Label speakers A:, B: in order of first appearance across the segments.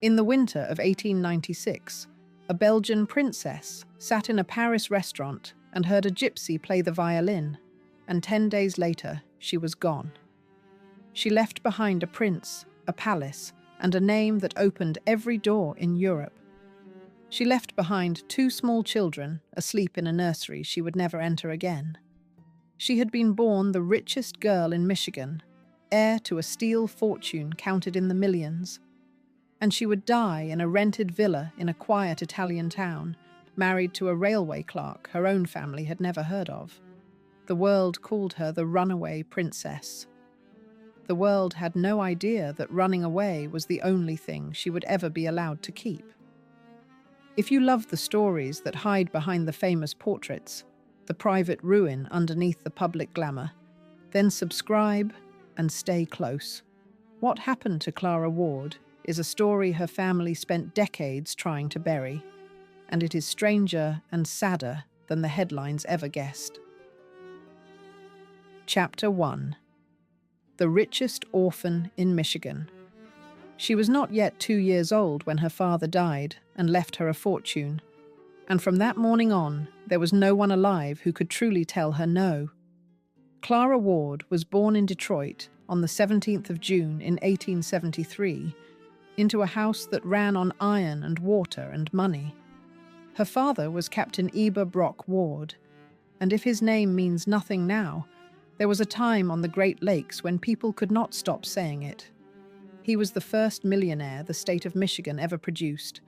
A: In the winter of 1896, a Belgian princess sat in a Paris restaurant and heard a gypsy play the violin, and 10 days later she was gone. She left behind a prince, a palace, and a name that opened every door in Europe. She left behind 2 small children asleep in a nursery she would never enter again. She had been born the richest girl in Michigan, heir to a steel fortune counted in the millions. And she would die in a rented villa in a quiet Italian town, married to a railway clerk her own family had never heard of. The world called her the Runaway Princess. The world had no idea that running away was the only thing she would ever be allowed to keep. If you love the stories that hide behind the famous portraits, the private ruin underneath the public glamour, then subscribe and stay close. What happened to Clara Ward is a story her family spent decades trying to bury, and it is stranger and sadder than the headlines ever guessed. Chapter 1. The richest orphan in Michigan. She was not yet 2 years old when her father died and left her a fortune, and from that morning on, there was no one alive who could truly tell her no. Clara Ward was born in Detroit on the 17th of June in 1873, into a house that ran on iron and water and money. Her father was Captain Eber Brock Ward, and if his name means nothing now, there was a time on the Great Lakes when people could not stop saying it. He was the first millionaire the state of Michigan ever produced,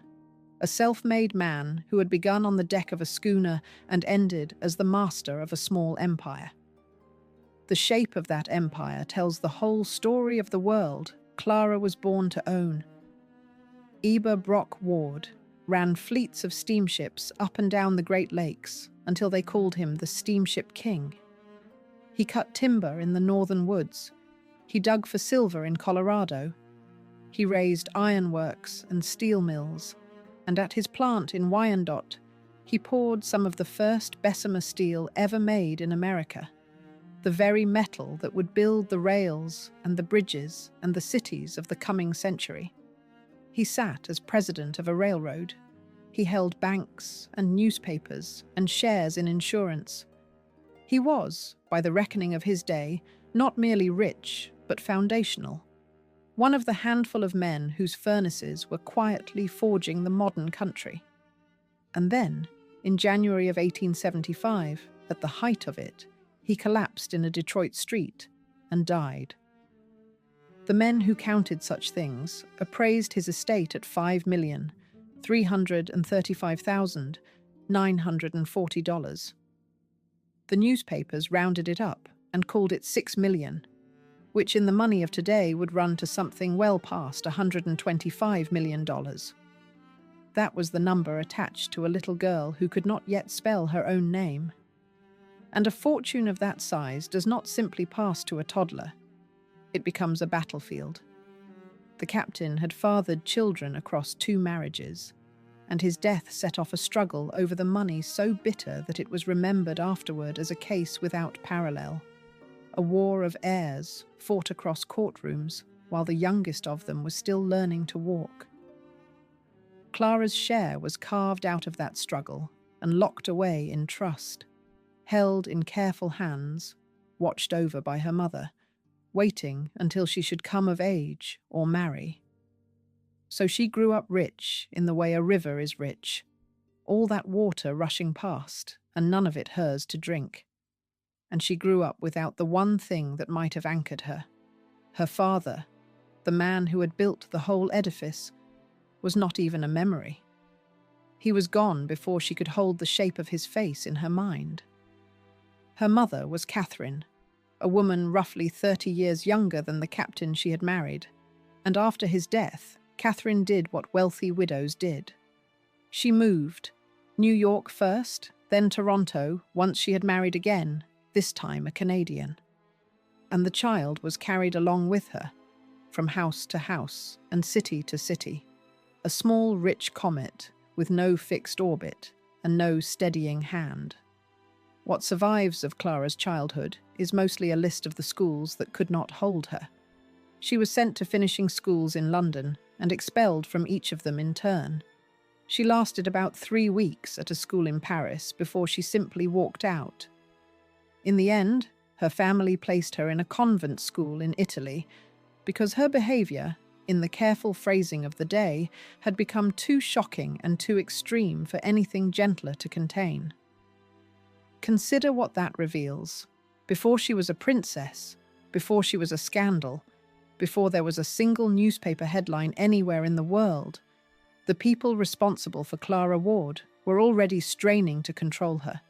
A: a self-made man who had begun on the deck of a schooner and ended as the master of a small empire. The shape of that empire tells the whole story of the world Clara was born to own. Eber Brock Ward ran fleets of steamships up and down the Great Lakes until they called him the Steamship King. He cut timber in the northern woods. He dug for silver in Colorado. He raised ironworks and steel mills, and at his plant in Wyandotte, he poured some of the first Bessemer steel ever made in America, the very metal that would build the rails and the bridges and the cities of the coming century. He sat as president of a railroad. He held banks and newspapers and shares in insurance. He was, by the reckoning of his day, not merely rich, but foundational. One of the handful of men whose furnaces were quietly forging the modern country. And then, in January of 1875, at the height of it, he collapsed in a Detroit street and died. The men who counted such things appraised his estate at $5,335,940. The newspapers rounded it up and called it $6 million, which in the money of today would run to something well past $125 million. That was the number attached to a little girl who could not yet spell her own name. And a fortune of that size does not simply pass to a toddler. It becomes a battlefield. The captain had fathered children across 2 marriages, and his death set off a struggle over the money so bitter that it was remembered afterward as a case without parallel. A war of heirs fought across courtrooms while the youngest of them was still learning to walk. Clara's share was carved out of that struggle and locked away in trust, held in careful hands, watched over by her mother, waiting until she should come of age or marry. So she grew up rich in the way a river is rich, all that water rushing past and none of it hers to drink. And she grew up without the one thing that might have anchored her. Her father, the man who had built the whole edifice, was not even a memory. He was gone before she could hold the shape of his face in her mind. Her mother was Catherine, a woman roughly 30 years younger than the captain she had married, and after his death, Catherine did what wealthy widows did. She moved, New York first, then Toronto, once she had married again, this time a Canadian. And the child was carried along with her, from house to house and city to city, a small rich comet with no fixed orbit and no steadying hand. What survives of Clara's childhood is mostly a list of the schools that could not hold her. She was sent to finishing schools in London and expelled from each of them in turn. She lasted about 3 weeks at a school in Paris before she simply walked out. In the end, her family placed her in a convent school in Italy because her behavior, in the careful phrasing of the day, had become too shocking and too extreme for anything gentler to contain. Consider what that reveals. Before she was a princess, before she was a scandal, before there was a single newspaper headline anywhere in the world, the people responsible for Clara Ward were already straining to control her,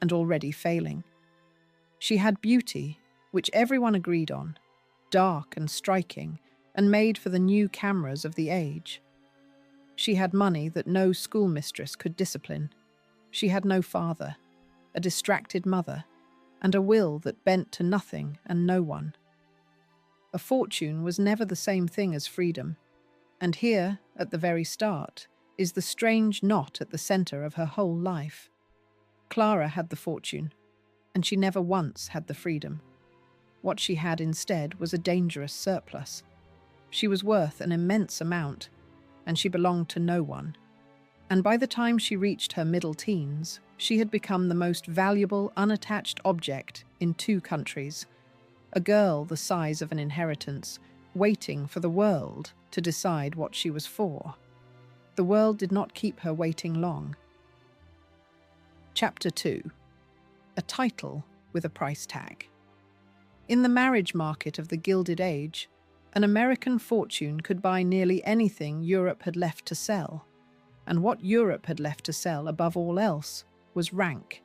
A: and already failing. She had beauty, which everyone agreed on, dark and striking, and made for the new cameras of the age. She had money that no schoolmistress could discipline. She had no father, a distracted mother, and a will that bent to nothing and no one. A fortune was never the same thing as freedom, and here, at the very start, is the strange knot at the centre of her whole life. Clara had the fortune, and she never once had the freedom. What she had instead was a dangerous surplus. She was worth an immense amount, and she belonged to no one. And by the time she reached her middle teens, she had become the most valuable unattached object in 2 countries, a girl the size of an inheritance, waiting for the world to decide what she was for. The world did not keep her waiting long. Chapter 2. A title with a price tag. In the marriage market of the Gilded Age, an American fortune could buy nearly anything Europe had left to sell, and what Europe had left to sell above all else was rank.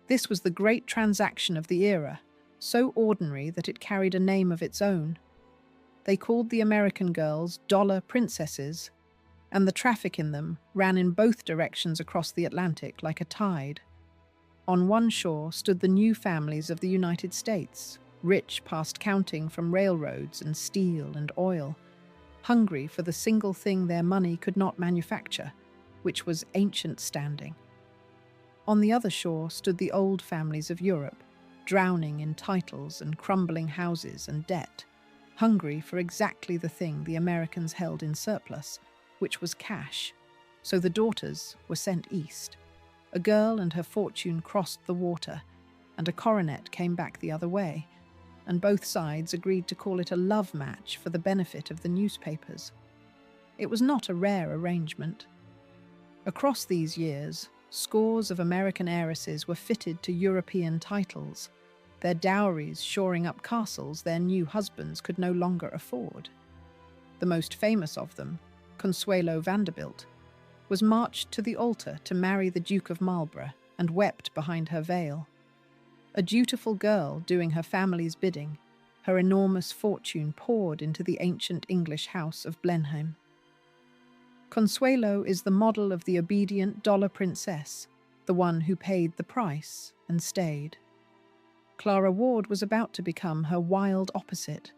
A: This was the great transaction of the era, so ordinary that it carried a name of its own. They called the American girls dollar princesses, and the traffic in them ran in both directions across the Atlantic like a tide. On one shore stood the new families of the United States, rich past counting from railroads and steel and oil, hungry for the single thing their money could not manufacture, which was ancient standing. On the other shore stood the old families of Europe, drowning in titles and crumbling houses and debt, hungry for exactly the thing the Americans held in surplus, which was cash. So the daughters were sent east. A girl and her fortune crossed the water, and a coronet came back the other way, and both sides agreed to call it a love match for the benefit of the newspapers. It was not a rare arrangement. Across these years, scores of American heiresses were fitted to European titles, their dowries shoring up castles their new husbands could no longer afford. The most famous of them, Consuelo Vanderbilt, was marched to the altar to marry the Duke of Marlborough and wept behind her veil. A dutiful girl doing her family's bidding, her enormous fortune poured into the ancient English house of Blenheim. Consuelo is the model of the obedient dollar princess, the one who paid the price and stayed. Clara Ward was about to become her wild opposite,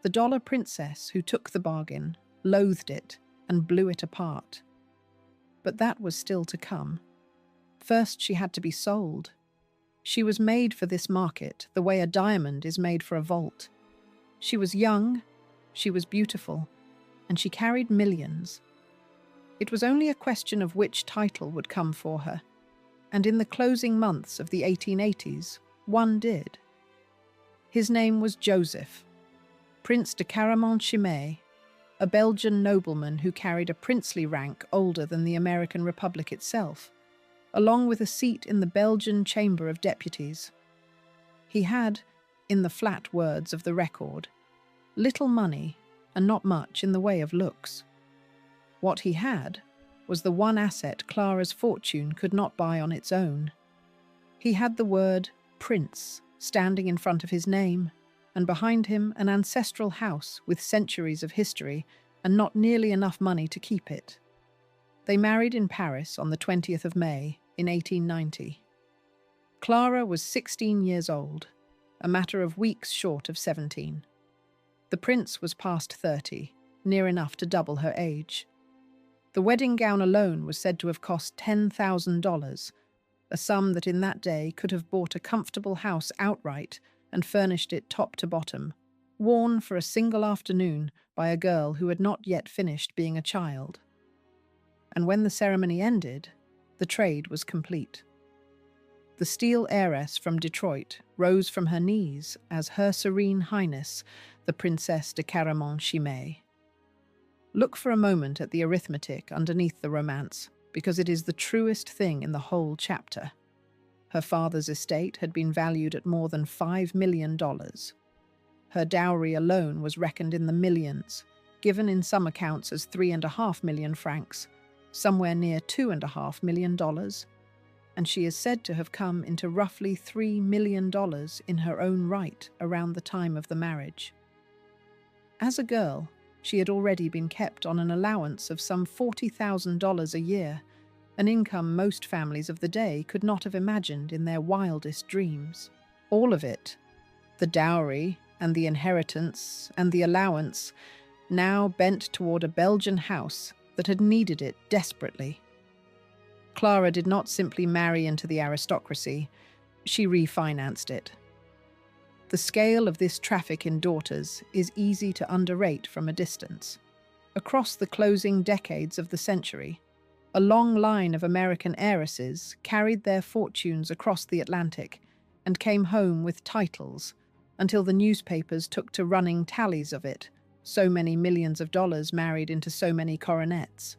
A: the dollar princess who took the bargain, loathed it, and blew it apart. But that was still to come. First, she had to be sold. She was made for this market the way a diamond is made for a vault. She was young, she was beautiful, and she carried millions. It was only a question of which title would come for her, and in the closing months of the 1880s, one did. His name was Joseph, Prince de Caraman-Chimay, a Belgian nobleman who carried a princely rank older than the American Republic itself, along with a seat in the Belgian Chamber of Deputies. He had, in the flat words of the record, little money and not much in the way of looks. What he had was the one asset Clara's fortune could not buy on its own. He had the word Prince standing in front of his name, and behind him an ancestral house with centuries of history and not nearly enough money to keep it. They married in Paris on the 20th of May in 1890. Clara was 16 years old, a matter of weeks short of 17. The prince was past 30, near enough to double her age. The wedding gown alone was said to have cost $10,000, a sum that in that day could have bought a comfortable house outright and furnished it top to bottom, worn for a single afternoon by a girl who had not yet finished being a child. And when the ceremony ended, the trade was complete. The steel heiress from Detroit rose from her knees as Her Serene Highness, the Princess de Caramon-Chimay. Look for a moment at the arithmetic underneath the romance, because it is the truest thing in the whole chapter. Her father's estate had been valued at more than $5 million. Her dowry alone was reckoned in the millions, given in some accounts as 3.5 million francs, somewhere near $2.5 million, and she is said to have come into roughly $3 million in her own right around the time of the marriage. As a girl, she had already been kept on an allowance of some $40,000 a year, an income most families of the day could not have imagined in their wildest dreams. All of it, the dowry and the inheritance and the allowance, now bent toward a Belgian house that had needed it desperately. Clara did not simply marry into the aristocracy, she refinanced it. The scale of this traffic in daughters is easy to underrate from a distance. Across the closing decades of the century, a long line of American heiresses carried their fortunes across the Atlantic and came home with titles until the newspapers took to running tallies of it, so many millions of dollars married into so many coronets.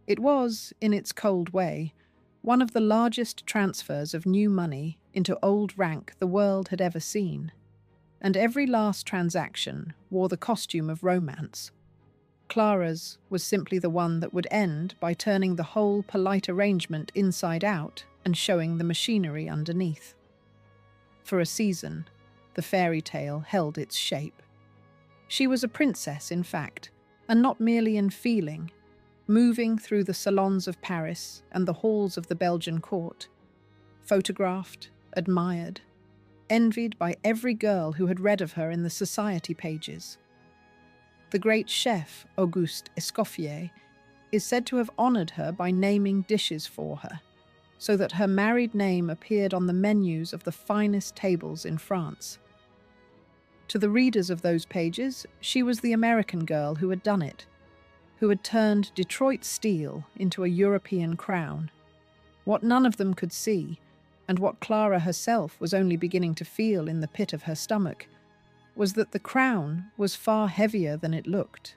A: It was, in its cold way, one of the largest transfers of new money into old rank the world had ever seen, and every last transaction wore the costume of romance. Clara's was simply the one that would end by turning the whole polite arrangement inside out and showing the machinery underneath. For a season, the fairy tale held its shape. She was a princess, in fact, and not merely in feeling, moving through the salons of Paris and the halls of the Belgian court, photographed, admired, envied by every girl who had read of her in the society pages. The great chef, Auguste Escoffier, is said to have honoured her by naming dishes for her, so that her married name appeared on the menus of the finest tables in France. To the readers of those pages, she was the American girl who had done it, who had turned Detroit steel into a European crown. What none of them could see, and what Clara herself was only beginning to feel in the pit of her stomach, was that the crown was far heavier than it looked,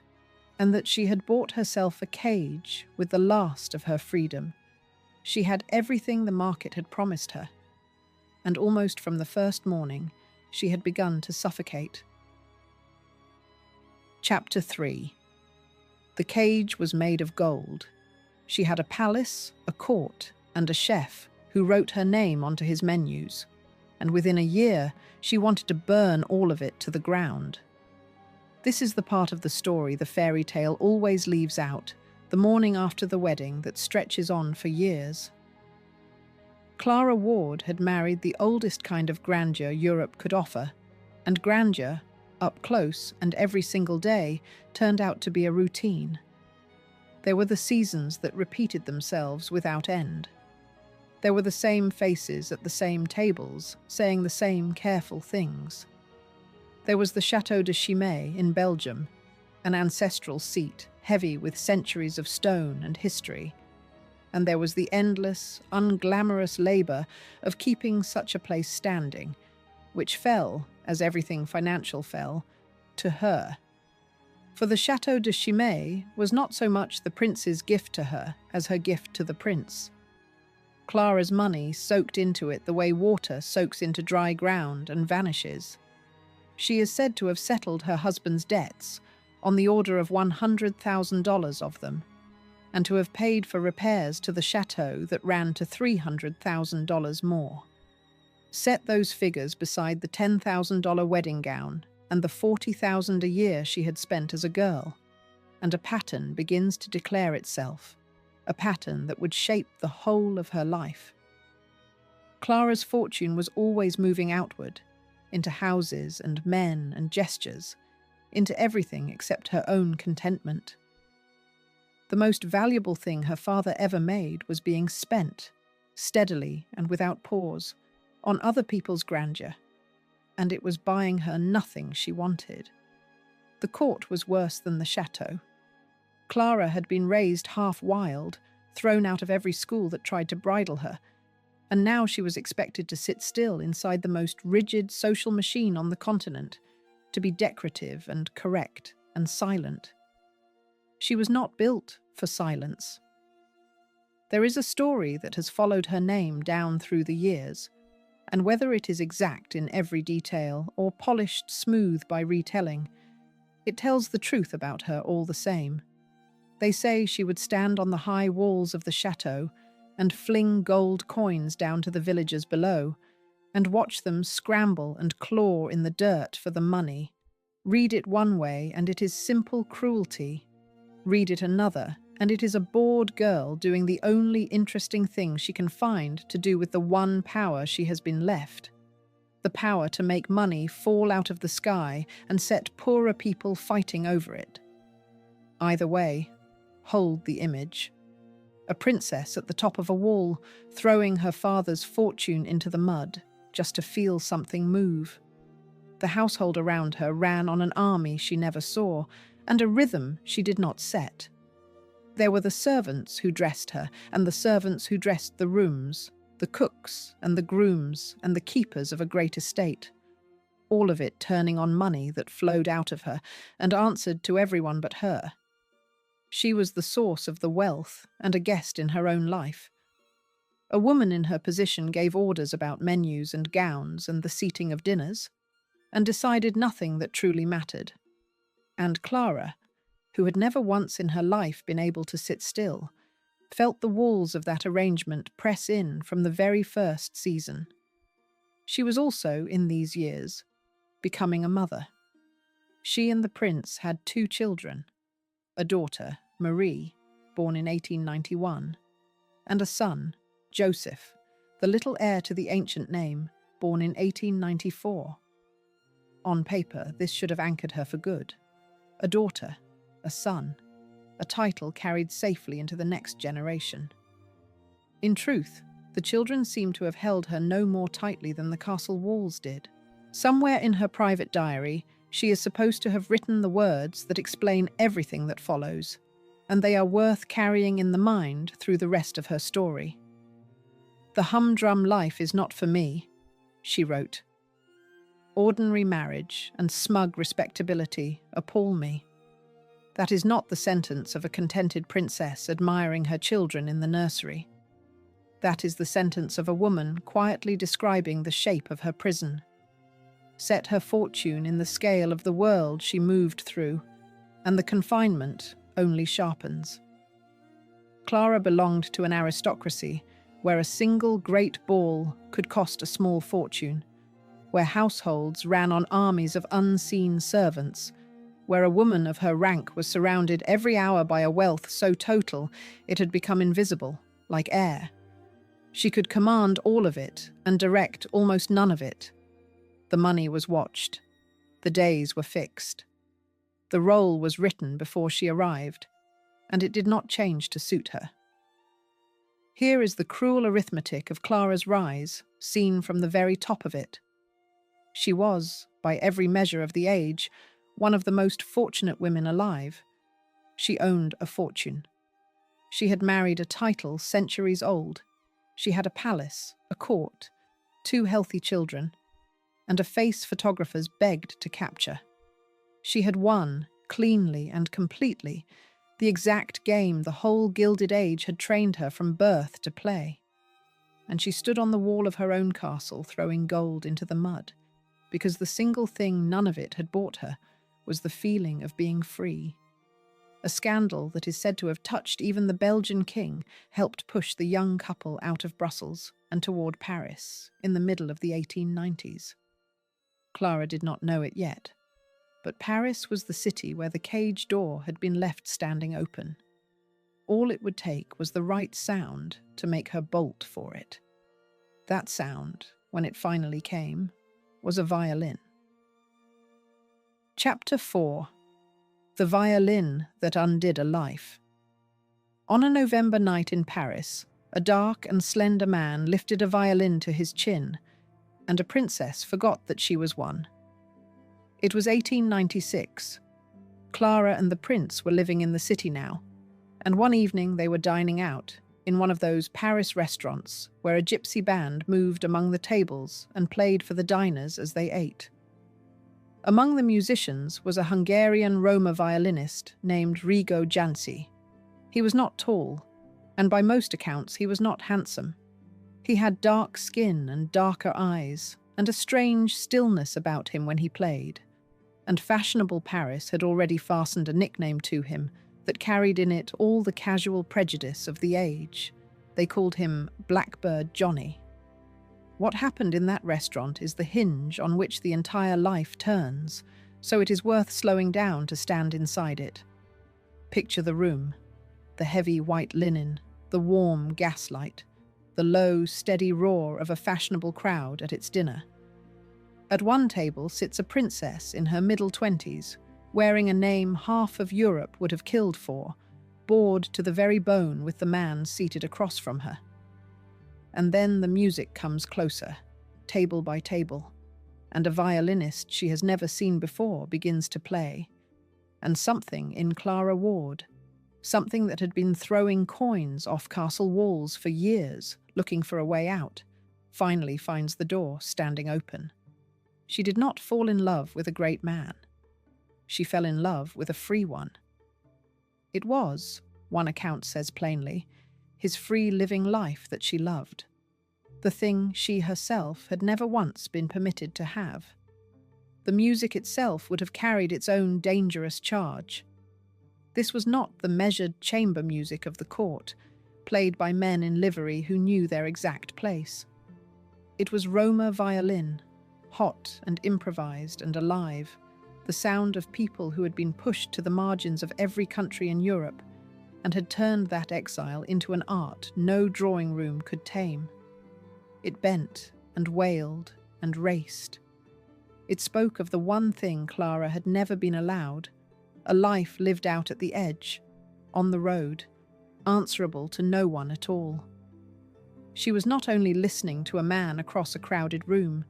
A: and that she had bought herself a cage with the last of her freedom. She had everything the market had promised her, and almost from the first morning, she had begun to suffocate. Chapter 3. The cage was made of gold. She had a palace, a court, and a chef who wrote her name onto his menus, and within a year she wanted to burn all of it to the ground. This is the part of the story the fairy tale always leaves out, the morning after the wedding that stretches on for years. Clara Ward had married the oldest kind of grandeur Europe could offer, and grandeur, up close and every single day, turned out to be a routine. There were the seasons that repeated themselves without end. There were the same faces at the same tables, saying the same careful things. There was the Château de Chimay in Belgium, an ancestral seat heavy with centuries of stone and history. And there was the endless, unglamorous labour of keeping such a place standing, which fell, as everything financial fell, to her. For the Château de Chimay was not so much the prince's gift to her as her gift to the prince. Clara's money soaked into it the way water soaks into dry ground and vanishes. She is said to have settled her husband's debts, on the order of $100,000 of them, and to have paid for repairs to the chateau that ran to $300,000 more. Set those figures beside the $10,000 wedding gown and the $40,000 a year she had spent as a girl, and a pattern begins to declare itself, a pattern that would shape the whole of her life. Clara's fortune was always moving outward, into houses and men and gestures, into everything except her own contentment. The most valuable thing her father ever made was being spent, steadily and without pause, on other people's grandeur. and it was buying her nothing she wanted. The court was worse than the chateau. Clara had been raised half wild, thrown out of every school that tried to bridle her, and now she was expected to sit still inside the most rigid social machine on the continent, to be decorative and correct and silent. She was not built for silence. There is a story that has followed her name down through the years, and whether it is exact in every detail or polished smooth by retelling, it tells the truth about her all the same. They say she would stand on the high walls of the chateau and fling gold coins down to the villagers below, and watch them scramble and claw in the dirt for the money. Read it one way and it is simple cruelty. Read it another and it is a bored girl doing the only interesting thing she can find to do with the one power she has been left. The power to make money fall out of the sky and set poorer people fighting over it. Either way, hold the image. A princess at the top of a wall, throwing her father's fortune into the mud, just to feel something move. The household around her ran on an army she never saw, and a rhythm she did not set. There were the servants who dressed her, and the servants who dressed the rooms, the cooks and the grooms and the keepers of a great estate. All of it turning on money that flowed out of her and answered to everyone but her. She was the source of the wealth and a guest in her own life. A woman in her position gave orders about menus and gowns and the seating of dinners, and decided nothing that truly mattered. And Clara, who had never once in her life been able to sit still, felt the walls of that arrangement press in from the very first season. She was also, in these years, becoming a mother. She and the prince had 2 children, a daughter, Marie, born in 1891, and a son, Joseph, the little heir to the ancient name, born in 1894. On paper, this should have anchored her for good. A daughter, a son, a title carried safely into the next generation. In truth, the children seem to have held her no more tightly than the castle walls did. Somewhere in her private diary, she is supposed to have written the words that explain everything that follows, and they are worth carrying in the mind through the rest of her story. "The humdrum life is not for me," she wrote. "Ordinary marriage and smug respectability appall me. That is not the sentence of a contented princess admiring her children in the nursery. That is the sentence of a woman quietly describing the shape of her prison. Set her fortune in the scale of the world she moved through, and the confinement only sharpens." Clara belonged to an aristocracy where a single great ball could cost a small fortune, where households ran on armies of unseen servants, where a woman of her rank was surrounded every hour by a wealth so total it had become invisible, like air. She could command all of it and direct almost none of it. The money was watched. The days were fixed. The role was written before she arrived, and it did not change to suit her. Here is the cruel arithmetic of Clara's rise, seen from the very top of it. She was, by every measure of the age, one of the most fortunate women alive. She owned a fortune. She had married a title centuries old. She had a palace, a court, 2 healthy children, and a face photographers begged to capture. She had won, cleanly and completely, the exact game the whole Gilded Age had trained her from birth to play. And she stood on the wall of her own castle throwing gold into the mud, because the single thing none of it had bought her was the feeling of being free. A scandal that is said to have touched even the Belgian king helped push the young couple out of Brussels and toward Paris in the middle of the 1890s. Clara did not know it yet, but Paris was the city where the cage door had been left standing open. All it would take was the right sound to make her bolt for it. That sound, when it finally came, was a violin. Chapter 4. The Violin That Undid a Life. On a November night in Paris, a dark and slender man lifted a violin to his chin, and a princess forgot that she was one. It was 1896. Clara and the prince were living in the city now, and one evening they were dining out in one of those Paris restaurants where a gypsy band moved among the tables and played for the diners as they ate. Among the musicians was a Hungarian Roma violinist named Gypsy. He was not tall, and by most accounts he was not handsome. He had dark skin and darker eyes, and a strange stillness about him when he played. And fashionable Paris had already fastened a nickname to him that carried in it all the casual prejudice of the age. They called him Blackbird Johnny. What happened in that restaurant is the hinge on which the entire life turns, so it is worth slowing down to stand inside it. Picture the room, the heavy white linen, the warm gaslight, the low, steady roar of a fashionable crowd at its dinner. At one table sits a princess in her middle-20s, wearing a name half of Europe would have killed for, bored to the very bone with the man seated across from her. And then the music comes closer, table by table, and a violinist she has never seen before begins to play. And something in Clara Ward, something that had been throwing coins off castle walls for years, looking for a way out, finally finds the door standing open. She did not fall in love with a great man. She fell in love with a free one. It was, one account says plainly, his free living life that she loved, the thing she herself had never once been permitted to have. The music itself would have carried its own dangerous charge. This was not the measured chamber music of the court, played by men in livery who knew their exact place. It was Roma violin, hot and improvised and alive, the sound of people who had been pushed to the margins of every country in Europe and had turned that exile into an art no drawing room could tame. It bent and wailed and raced. It spoke of the one thing Clara had never been allowed, a life lived out at the edge, on the road, answerable to no one at all. She was not only listening to a man across a crowded room,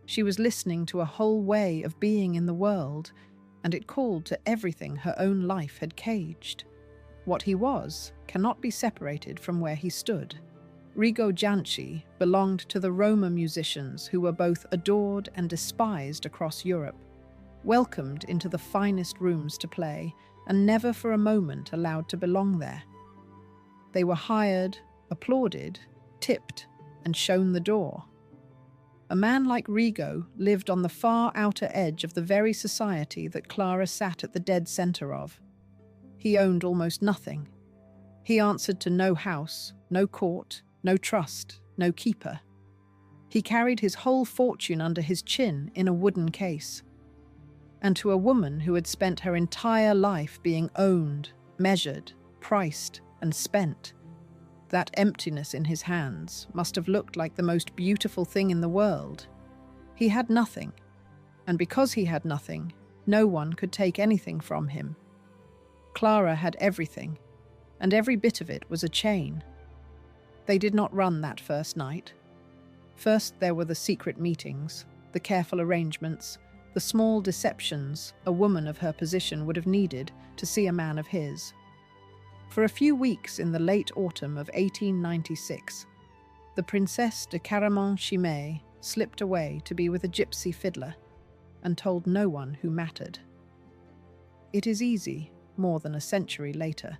A: she was listening to a whole way of being in the world, and it called to everything her own life had caged. What he was cannot be separated from where he stood. Gypsy belonged to the Roma musicians who were both adored and despised across Europe, welcomed into the finest rooms to play, and never for a moment allowed to belong there. They were hired, applauded, tipped, and shown the door. A man like Rigo lived on the far outer edge of the very society that Clara sat at the dead centre of. He owned almost nothing. He answered to no house, no court, no trust, no keeper. He carried his whole fortune under his chin in a wooden case. And to a woman who had spent her entire life being owned, measured, priced, and spent, that emptiness in his hands must have looked like the most beautiful thing in the world. He had nothing, and because he had nothing, no one could take anything from him. Clara had everything, and every bit of it was a chain. They did not run that first night. First there were the secret meetings, the careful arrangements, the small deceptions a woman of her position would have needed to see a man of his. For a few weeks in the late autumn of 1896, the Princesse de Caraman-Chimay slipped away to be with a gypsy fiddler and told no one who mattered. It is easy, more than a century later,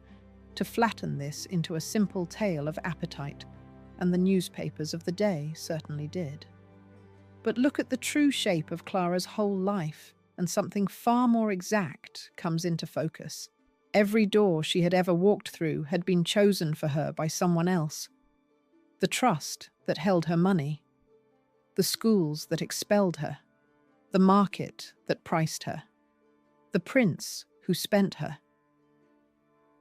A: to flatten this into a simple tale of appetite, and the newspapers of the day certainly did. But look at the true shape of Clara's whole life, and something far more exact comes into focus. Every door she had ever walked through had been chosen for her by someone else. The trust that held her money, the schools that expelled her, the market that priced her, the prince who spent her.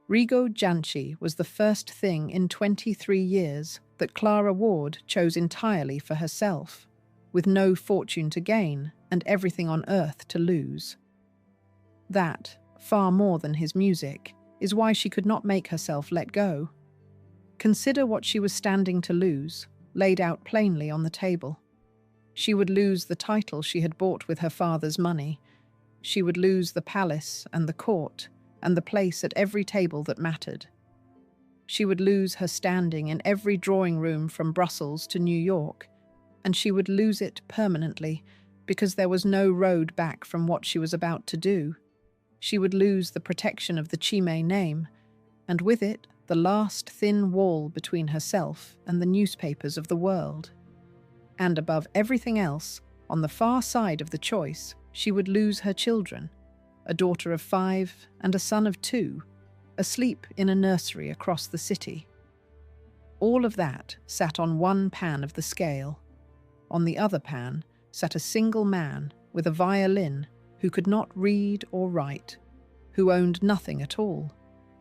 A: Gypsy was the first thing in 23 years that Clara Ward chose entirely for herself, with no fortune to gain and everything on earth to lose. That, far more than his music, is why she could not make herself let go. Consider what she was standing to lose, laid out plainly on the table. She would lose the title she had bought with her father's money. She would lose the palace and the court and the place at every table that mattered. She would lose her standing in every drawing room from Brussels to New York, and she would lose it permanently because there was no road back from what she was about to do. She would lose the protection of the Chime name, and with it, the last thin wall between herself and the newspapers of the world. And above everything else, on the far side of the choice, she would lose her children, a daughter of 5 and a son of 2, asleep in a nursery across the city. All of that sat on one pan of the scale. On the other pan sat a single man with a violin who could not read or write, who owned nothing at all,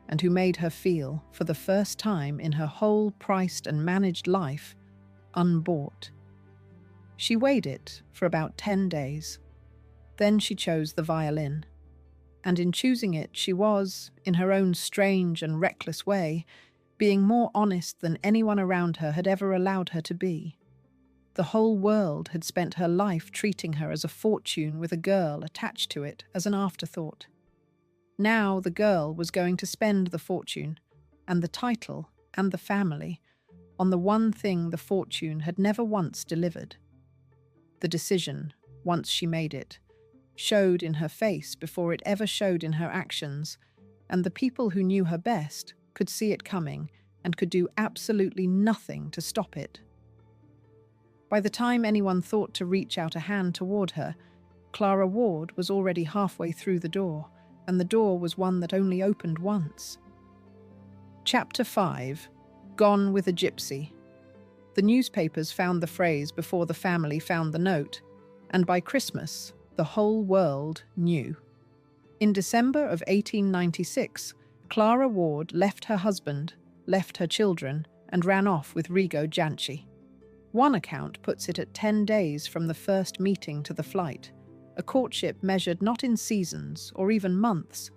A: and who made her feel, for the first time in her whole priced and managed life, unbought. She weighed it for about 10 days. Then she chose the violin. And in choosing it, she was, in her own strange and reckless way, being more honest than anyone around her had ever allowed her to be. The whole world had spent her life treating her as a fortune with a girl attached to it as an afterthought. Now the girl was going to spend the fortune, and the title, and the family, on the one thing the fortune had never once delivered. The decision, once she made it, showed in her face before it ever showed in her actions, and the people who knew her best could see it coming and could do absolutely nothing to stop it. By the time anyone thought to reach out a hand toward her, Clara Ward was already halfway through the door, and the door was one that only opened once. Chapter 5. Gone with a Gypsy. The newspapers found the phrase before the family found the note, and by Christmas, the whole world knew. In December of 1896, Clara Ward left her husband, left her children, and ran off with Rigo Janci. One account puts it at 10 days from the first meeting to the flight, a courtship measured not in seasons or even months,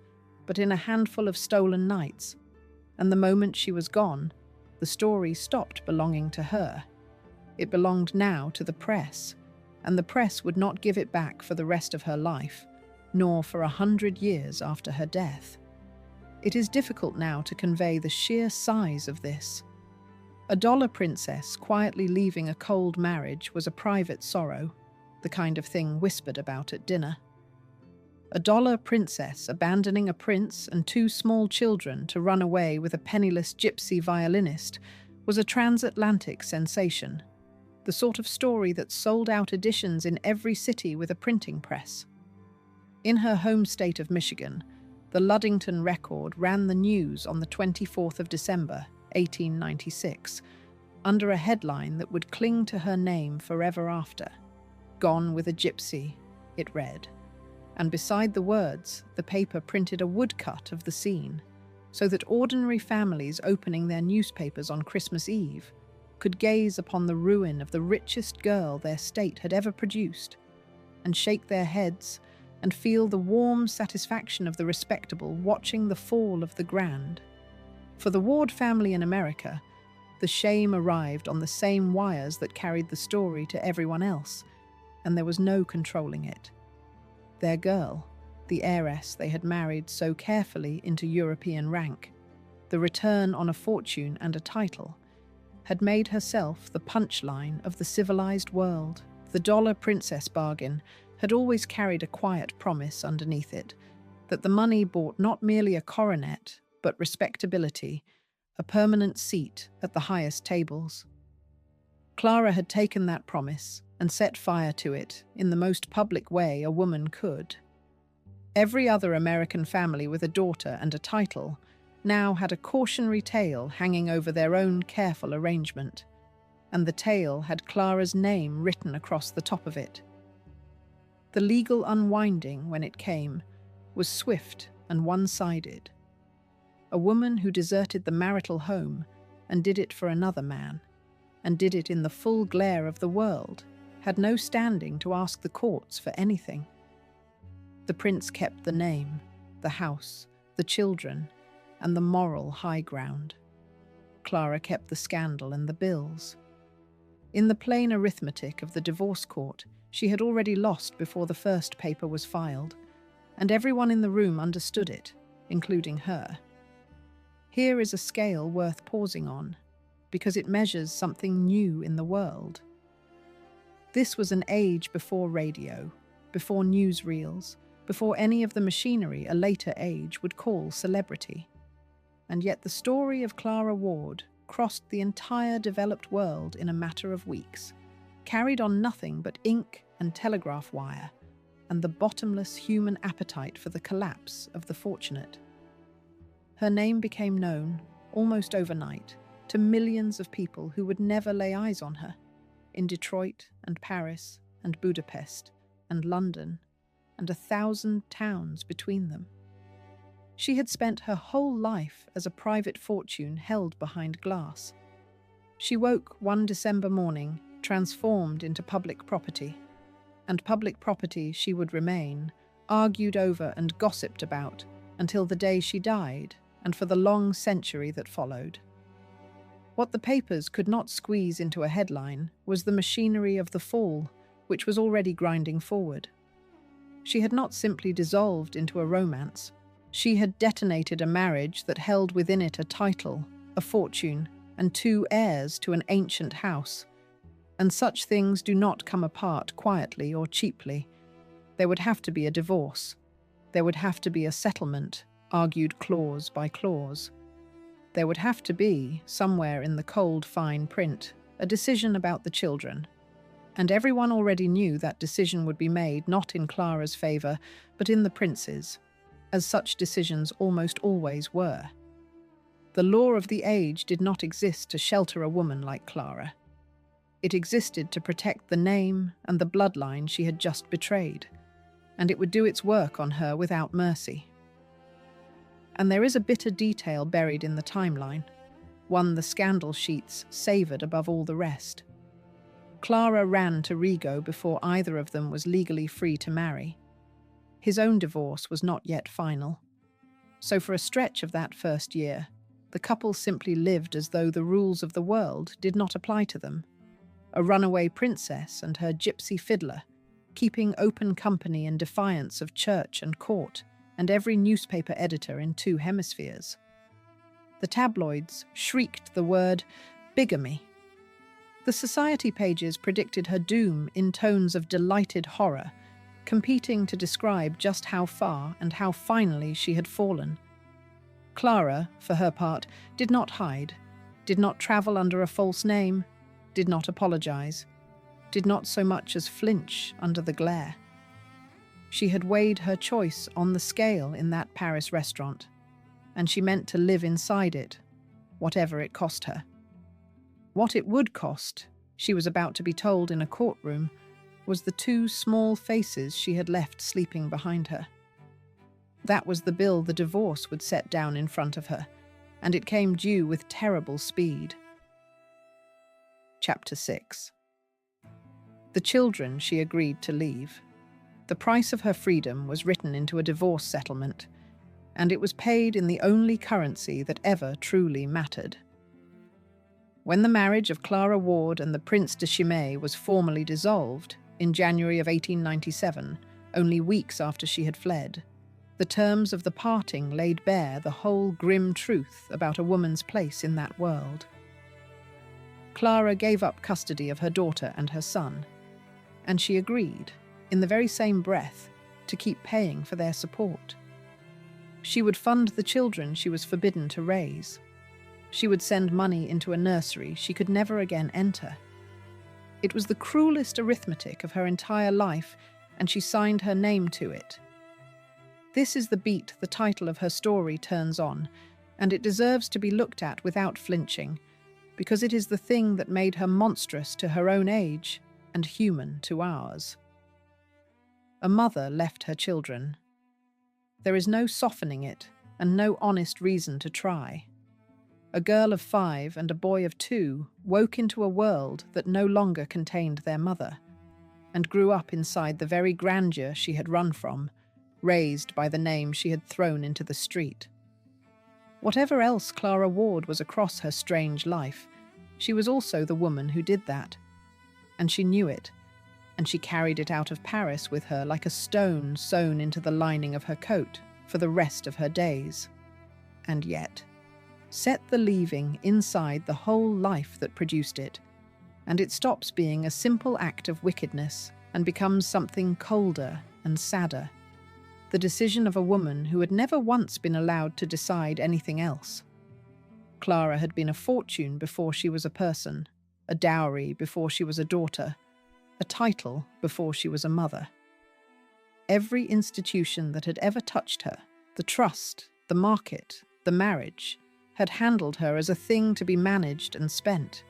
A: but in a handful of stolen nights. And the moment she was gone, the story stopped belonging to her. It belonged now to the press, and the press would not give it back for the rest of her life, nor for 100 years after her death. It is difficult now to convey the sheer size of this. A dollar princess quietly leaving a cold marriage was a private sorrow, the kind of thing whispered about at dinner. A dollar princess abandoning a prince and 2 small children to run away with a penniless gypsy violinist was a transatlantic sensation, the sort of story that sold out editions in every city with a printing press. In her home state of Michigan, the Ludington Record ran the news on the 24th of December, 1896, under a headline that would cling to her name forever after. "Gone with a Gypsy," it read. And beside the words, the paper printed a woodcut of the scene, so that ordinary families opening their newspapers on Christmas Eve could gaze upon the ruin of the richest girl their state had ever produced, and shake their heads and feel the warm satisfaction of the respectable watching the fall of the grand. For the Ward family in America, the shame arrived on the same wires that carried the story to everyone else, and there was no controlling it. Their girl, the heiress they had married so carefully into European rank, the return on a fortune and a title, had made herself the punchline of the civilized world. The dollar princess bargain had always carried a quiet promise underneath it, that the money bought not merely a coronet, but respectability, a permanent seat at the highest tables. Clara had taken that promise and set fire to it in the most public way a woman could. Every other American family with a daughter and a title now had a cautionary tale hanging over their own careful arrangement, and the tale had Clara's name written across the top of it. The legal unwinding, when it came, was swift and one-sided. A woman who deserted the marital home and did it for another man, and did it in the full glare of the world, had no standing to ask the courts for anything. The prince kept the name, the house, the children, and the moral high ground. Clara kept the scandal and the bills. In the plain arithmetic of the divorce court, she had already lost before the first paper was filed, and everyone in the room understood it, including her. Here is a scale worth pausing on, because it measures something new in the world. This was an age before radio, before newsreels, before any of the machinery a later age would call celebrity. And yet the story of Clara Ward crossed the entire developed world in a matter of weeks, carried on nothing but ink and telegraph wire, and the bottomless human appetite for the collapse of the fortunate. Her name became known, almost overnight, to millions of people who would never lay eyes on her, in Detroit and Paris and Budapest and London, and 1,000 towns between them. She had spent her whole life as a private fortune held behind glass. She woke one December morning, transformed into public property, and public property she would remain, argued over and gossiped about until the day she died and for the long century that followed. What the papers could not squeeze into a headline was the machinery of the fall, which was already grinding forward. She had not simply dissolved into a romance. She had detonated a marriage that held within it a title, a fortune, and 2 heirs to an ancient house. And such things do not come apart quietly or cheaply. There would have to be a divorce. There would have to be a settlement, argued clause by clause. There would have to be, somewhere in the cold, fine print, a decision about the children. And everyone already knew that decision would be made not in Clara's favour, but in the prince's, as such decisions almost always were. The law of the age did not exist to shelter a woman like Clara. It existed to protect the name and the bloodline she had just betrayed, and it would do its work on her without mercy. And there is a bitter detail buried in the timeline, one the scandal sheets savoured above all the rest. Clara ran to Rigo before either of them was legally free to marry. His own divorce was not yet final. So for a stretch of that first year, the couple simply lived as though the rules of the world did not apply to them. A runaway princess and her gypsy fiddler, keeping open company in defiance of church and court, and every newspaper editor in 2 hemispheres. The tabloids shrieked the word bigamy. The society pages predicted her doom in tones of delighted horror, competing to describe just how far and how finally she had fallen. Clara, for her part, did not hide, did not travel under a false name, did not apologize, did not so much as flinch under the glare. She had weighed her choice on the scale in that Paris restaurant, and she meant to live inside it, whatever it cost her. What it would cost, she was about to be told in a courtroom, was the 2 small faces she had left sleeping behind her. That was the bill the divorce would set down in front of her, and it came due with terrible speed. Chapter 6. The children she agreed to leave. The price of her freedom was written into a divorce settlement, and it was paid in the only currency that ever truly mattered. When the marriage of Clara Ward and the Prince de Chimay was formally dissolved, in January of 1897, only weeks after she had fled, the terms of the parting laid bare the whole grim truth about a woman's place in that world. Clara gave up custody of her daughter and her son, and she agreed, in the very same breath, to keep paying for their support. She would fund the children she was forbidden to raise. She would send money into a nursery she could never again enter. It was the cruelest arithmetic of her entire life, and she signed her name to it. This is the beat the title of her story turns on, and it deserves to be looked at without flinching, because it is the thing that made her monstrous to her own age and human to ours. A mother left her children. There is no softening it, and no honest reason to try. A girl of 5 and a boy of 2 woke into a world that no longer contained their mother, and grew up inside the very grandeur she had run from, raised by the name she had thrown into the street. Whatever else Clara Ward was across her strange life, she was also the woman who did that, and she knew it, and she carried it out of Paris with her like a stone sewn into the lining of her coat for the rest of her days. And yet, set the leaving inside the whole life that produced it, and it stops being a simple act of wickedness and becomes something colder and sadder. The decision of a woman who had never once been allowed to decide anything else. Clara had been a fortune before she was a person, a dowry before she was a daughter, a title before she was a mother. Every institution that had ever touched her, the trust, the market, the marriage, had handled her as a thing to be managed and spent.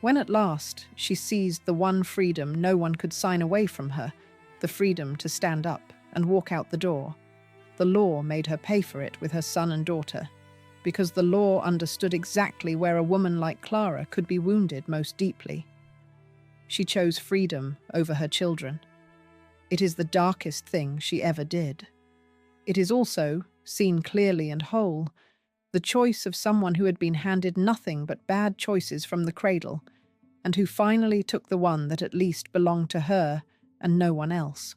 A: When at last she seized the one freedom no one could sign away from her, the freedom to stand up and walk out the door, the law made her pay for it with her son and daughter, because the law understood exactly where a woman like Clara could be wounded most deeply. She chose freedom over her children. It is the darkest thing she ever did. It is also, seen clearly and whole, the choice of someone who had been handed nothing but bad choices from the cradle, and who finally took the one that at least belonged to her and no one else.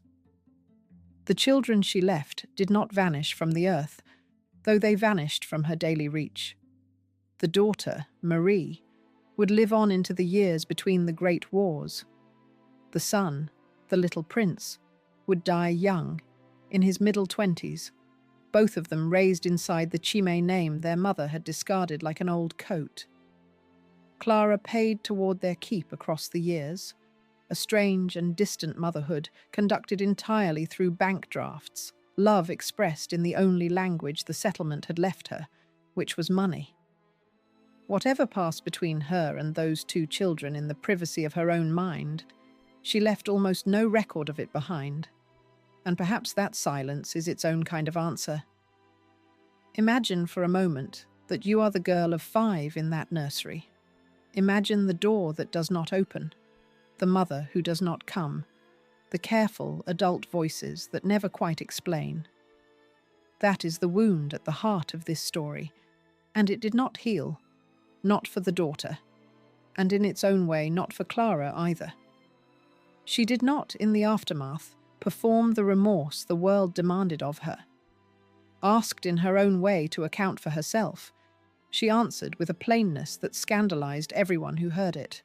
A: The children she left did not vanish from the earth, though they vanished from her daily reach. The daughter, Marie, would live on into the years between the great wars. The son, the little prince, would die young, in his middle 20s, both of them raised inside the Chimay name their mother had discarded like an old coat. Clara paid toward their keep across the years, a strange and distant motherhood conducted entirely through bank drafts, love expressed in the only language the settlement had left her, which was money. Whatever passed between her and those two children in the privacy of her own mind, she left almost no record of it behind. And perhaps that silence is its own kind of answer. Imagine for a moment that you are the girl of 5 in that nursery. Imagine the door that does not open, the mother who does not come, the careful adult voices that never quite explain. That is the wound at the heart of this story, and it did not heal, not for the daughter, and in its own way not for Clara either. She did not, in the aftermath, perform the remorse the world demanded of her. Asked in her own way to account for herself, she answered with a plainness that scandalized everyone who heard it.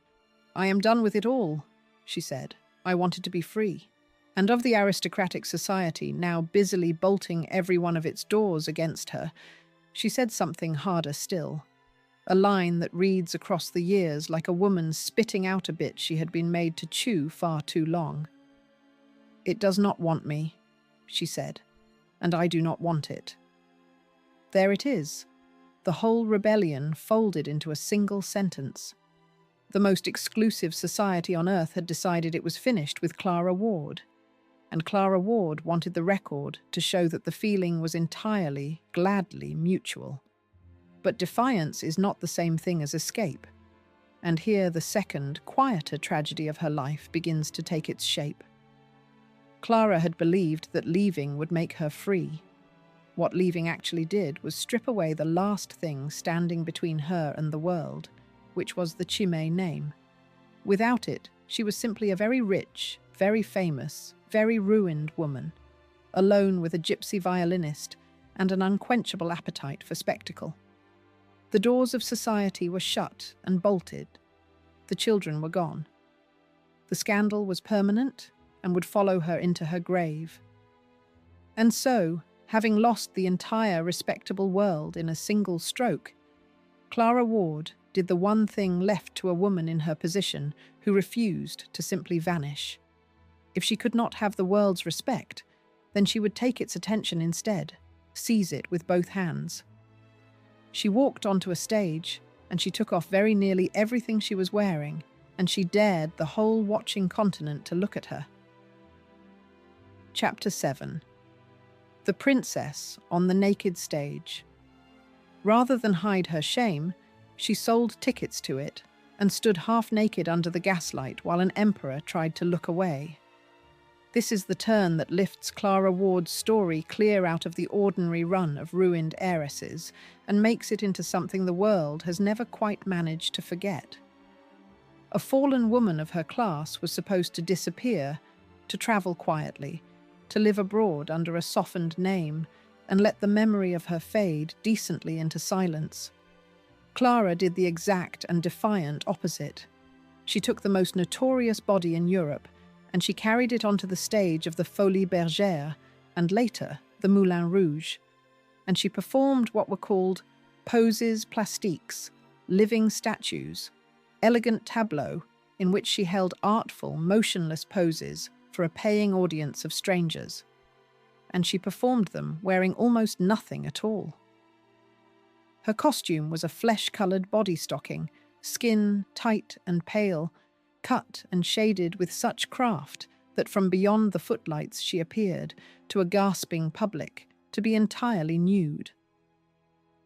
A: "I am done with it all," she said. "I wanted to be free." And of the aristocratic society now busily bolting every one of its doors against her, she said something harder still, a line that reads across the years like a woman spitting out a bit she had been made to chew far too long. "It does not want me," she said, "and I do not want it." There it is, the whole rebellion folded into a single sentence. The most exclusive society on earth had decided it was finished with Clara Ward, and Clara Ward wanted the record to show that the feeling was entirely, gladly mutual. But defiance is not the same thing as escape, and here the second, quieter tragedy of her life begins to take its shape. Clara had believed that leaving would make her free. What leaving actually did was strip away the last thing standing between her and the world, which was the Chimay name. Without it, she was simply a very rich, very famous, very ruined woman, alone with a gypsy violinist and an unquenchable appetite for spectacle. The doors of society were shut and bolted. The children were gone. The scandal was permanent and would follow her into her grave. And so, having lost the entire respectable world in a single stroke, Clara Ward did the one thing left to a woman in her position who refused to simply vanish. If she could not have the world's respect, then she would take its attention instead, seize it with both hands. She walked onto a stage, and she took off very nearly everything she was wearing, and she dared the whole watching continent to look at her. Chapter 7. The Princess on the Naked Stage. Rather than hide her shame, she sold tickets to it and stood half-naked under the gaslight while an emperor tried to look away. This is the turn that lifts Clara Ward's story clear out of the ordinary run of ruined heiresses and makes it into something the world has never quite managed to forget. A fallen woman of her class was supposed to disappear, to travel quietly, to live abroad under a softened name, and let the memory of her fade decently into silence. Clara did the exact and defiant opposite. She took the most notorious body in Europe, and she carried it onto the stage of the Folies Bergère, and later the Moulin Rouge. And she performed what were called poses plastiques, living statues, elegant tableaux in which she held artful, motionless poses for a paying audience of strangers. And she performed them wearing almost nothing at all. Her costume was a flesh-coloured body stocking, skin tight and pale, cut and shaded with such craft that from beyond the footlights she appeared, to a gasping public, to be entirely nude.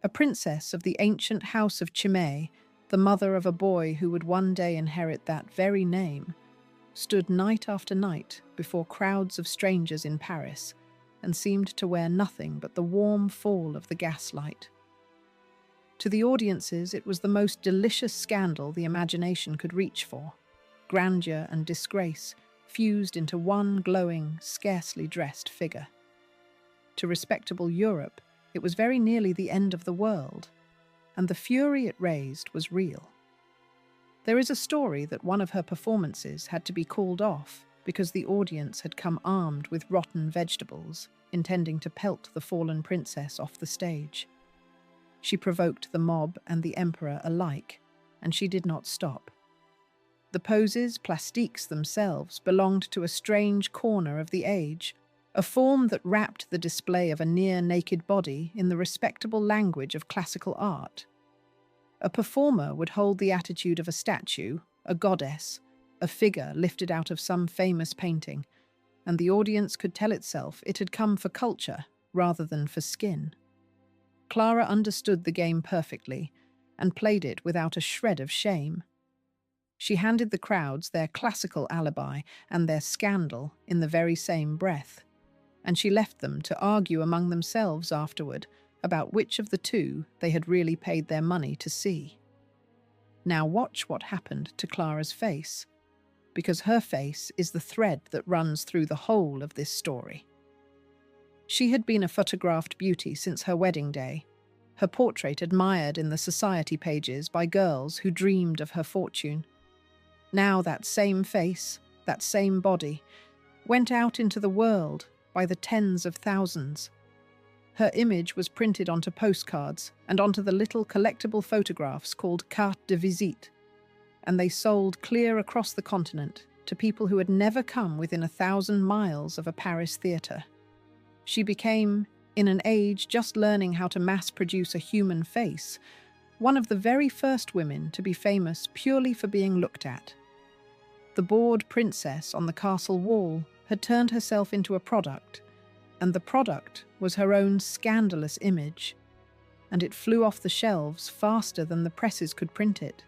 A: A princess of the ancient house of Chimay, the mother of a boy who would one day inherit that very name, stood night after night before crowds of strangers in Paris and seemed to wear nothing but the warm fall of the gaslight. To the audiences, it was the most delicious scandal the imagination could reach for. Grandeur and disgrace fused into one glowing, scarcely dressed figure. To respectable Europe, it was very nearly the end of the world, and the fury it raised was real. There is a story that one of her performances had to be called off because the audience had come armed with rotten vegetables, intending to pelt the fallen princess off the stage. She provoked the mob and the emperor alike, and she did not stop. The poses plastiques themselves belonged to a strange corner of the age, a form that wrapped the display of a near-naked body in the respectable language of classical art. A performer would hold the attitude of a statue, a goddess, a figure lifted out of some famous painting, and the audience could tell itself it had come for culture rather than for skin. Clara understood the game perfectly and played it without a shred of shame. She handed the crowds their classical alibi and their scandal in the very same breath, and she left them to argue among themselves afterward about which of the two they had really paid their money to see. Now watch what happened to Clara's face, because her face is the thread that runs through the whole of this story. She had been a photographed beauty since her wedding day, her portrait admired in the society pages by girls who dreamed of her fortune. Now that same face, that same body, went out into the world by the tens of thousands. Her image was printed onto postcards and onto the little collectible photographs called cartes de visite, and they sold clear across the continent to people who had never come within 1,000 miles of a Paris theatre. She became, in an age just learning how to mass-produce a human face, one of the very first women to be famous purely for being looked at. The bored princess on the castle wall had turned herself into a product, and the product was her own scandalous image, and it flew off the shelves faster than the presses could print it.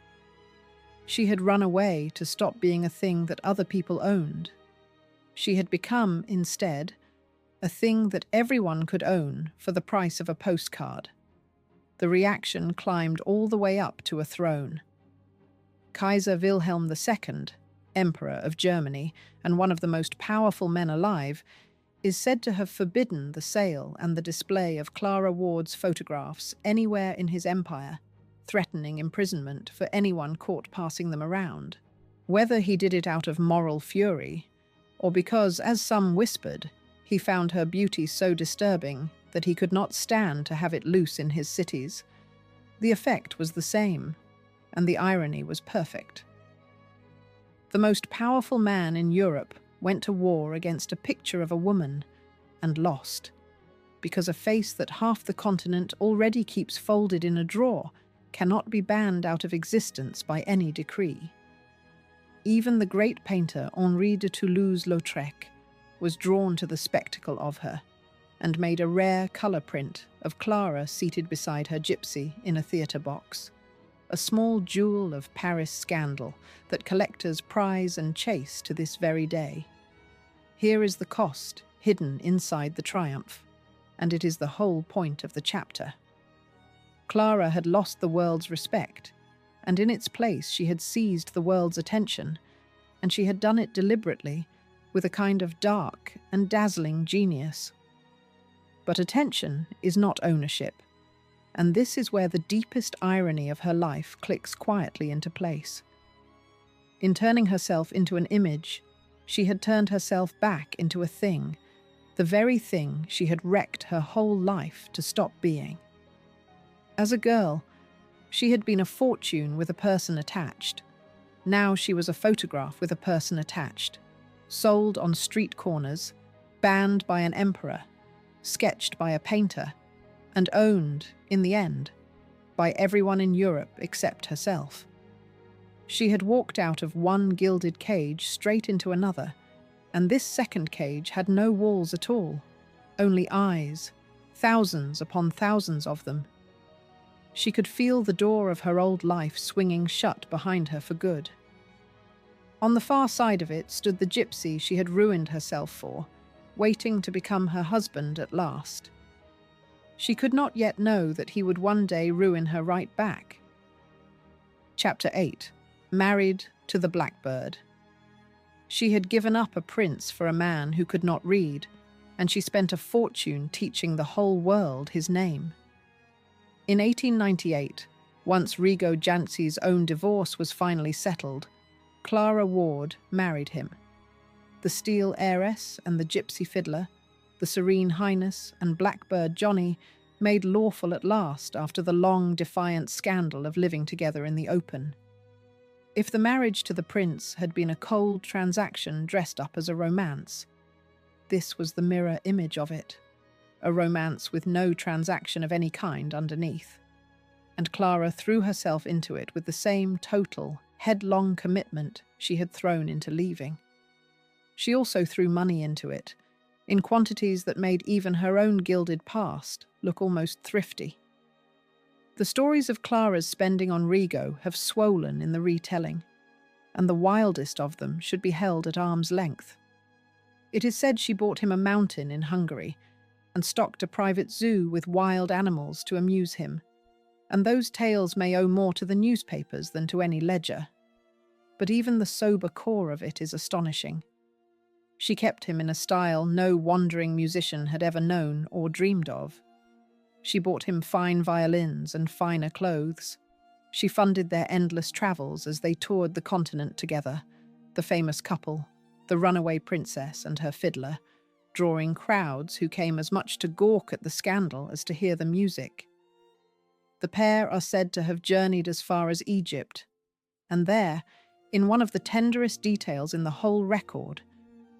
A: She had run away to stop being a thing that other people owned. She had become, instead, a thing that everyone could own for the price of a postcard. The reaction climbed all the way up to a throne. Kaiser Wilhelm II, Emperor of Germany and one of the most powerful men alive, is said to have forbidden the sale and the display of Clara Ward's photographs anywhere in his empire, threatening imprisonment for anyone caught passing them around. Whether he did it out of moral fury, or because, as some whispered, he found her beauty so disturbing that he could not stand to have it loose in his cities, the effect was the same, and the irony was perfect. The most powerful man in Europe went to war against a picture of a woman and lost, because a face that half the continent already keeps folded in a drawer cannot be banned out of existence by any decree. Even the great painter Henri de Toulouse-Lautrec was drawn to the spectacle of her and made a rare colour print of Clara seated beside her Gypsy in a theatre box, a small jewel of Paris scandal that collectors prize and chase to this very day. Here is the cost hidden inside the triumph, and it is the whole point of the chapter. Clara had lost the world's respect, and in its place she had seized the world's attention, and she had done it deliberately, with a kind of dark and dazzling genius. But attention is not ownership, and this is where the deepest irony of her life clicks quietly into place. In turning herself into an image, she had turned herself back into a thing, the very thing she had wrecked her whole life to stop being. As a girl, she had been a fortune with a person attached. Now she was a photograph with a person attached, sold on street corners, banned by an emperor, sketched by a painter, and owned, in the end, by everyone in Europe except herself. She had walked out of one gilded cage straight into another, and this second cage had no walls at all, only eyes, thousands upon thousands of them. She could feel the door of her old life swinging shut behind her for good. On the far side of it stood the gypsy she had ruined herself for, waiting to become her husband at last. She could not yet know that he would one day ruin her right back. Chapter 8. Married to the Blackbird. She had given up a prince for a man who could not read, and she spent a fortune teaching the whole world his name. In 1898, once Rigo Gypsy's own divorce was finally settled, Clara Ward married him. The steel heiress and the gypsy fiddler, the serene highness and Blackbird Johnny, made lawful at last after the long, defiant scandal of living together in the open. If the marriage to the prince had been a cold transaction dressed up as a romance, this was the mirror image of it, a romance with no transaction of any kind underneath. And Clara threw herself into it with the same total, headlong commitment she had thrown into leaving. She also threw money into it, in quantities that made even her own gilded past look almost thrifty. The stories of Clara's spending on Rigo have swollen in the retelling, and the wildest of them should be held at arm's length. It is said she bought him a mountain in Hungary and stocked a private zoo with wild animals to amuse him, and those tales may owe more to the newspapers than to any ledger. But even the sober core of it is astonishing. She kept him in a style no wandering musician had ever known or dreamed of. She bought him fine violins and finer clothes. She funded their endless travels as they toured the continent together, the famous couple, the runaway princess and her fiddler, drawing crowds who came as much to gawk at the scandal as to hear the music. The pair are said to have journeyed as far as Egypt, and there, in one of the tenderest details in the whole record,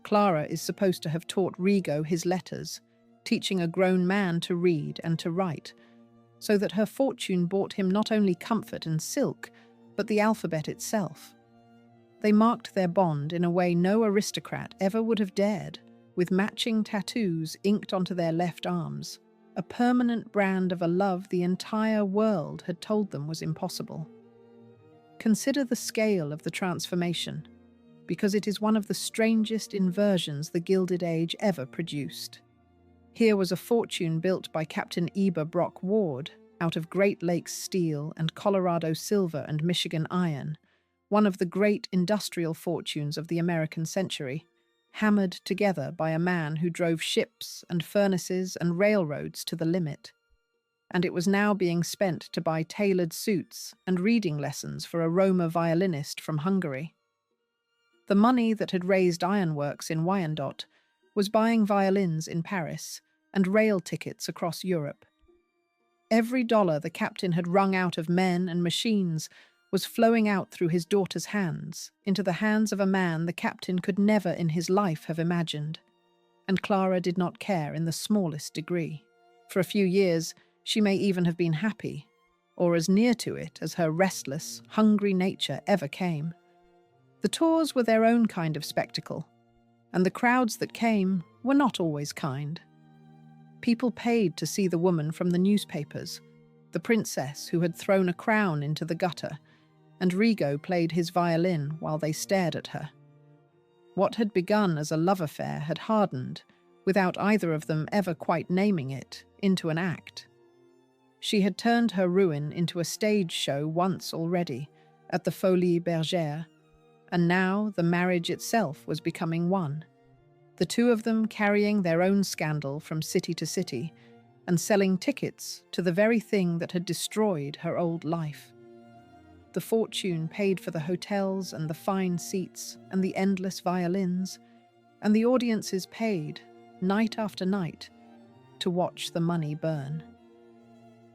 A: Clara is supposed to have taught Rigo his letters, teaching a grown man to read and to write, so that her fortune bought him not only comfort and silk, but the alphabet itself. They marked their bond in a way no aristocrat ever would have dared, with matching tattoos inked onto their left arms, a permanent brand of a love the entire world had told them was impossible. Consider the scale of the transformation, because it is one of the strangest inversions the Gilded Age ever produced. Here was a fortune built by Captain Eber Brock Ward out of Great Lakes steel and Colorado silver and Michigan iron, one of the great industrial fortunes of the American century, hammered together by a man who drove ships and furnaces and railroads to the limit. And it was now being spent to buy tailored suits and reading lessons for a Roma violinist from Hungary. The money that had raised ironworks in Wyandotte was buying violins in Paris and rail tickets across Europe. Every dollar the captain had wrung out of men and machines was flowing out through his daughter's hands, into the hands of a man the captain could never in his life have imagined. And Clara did not care in the smallest degree. For a few years, she may even have been happy, or as near to it as her restless, hungry nature ever came. The tours were their own kind of spectacle, and the crowds that came were not always kind. People paid to see the woman from the newspapers, the princess who had thrown a crown into the gutter, and Rigo played his violin while they stared at her. What had begun as a love affair had hardened, without either of them ever quite naming it, into an act. She had turned her ruin into a stage show once already, at the Folies Bergère, and now the marriage itself was becoming one. The two of them carrying their own scandal from city to city, and selling tickets to the very thing that had destroyed her old life. The fortune paid for the hotels and the fine seats and the endless violins, and the audiences paid, night after night, to watch the money burn.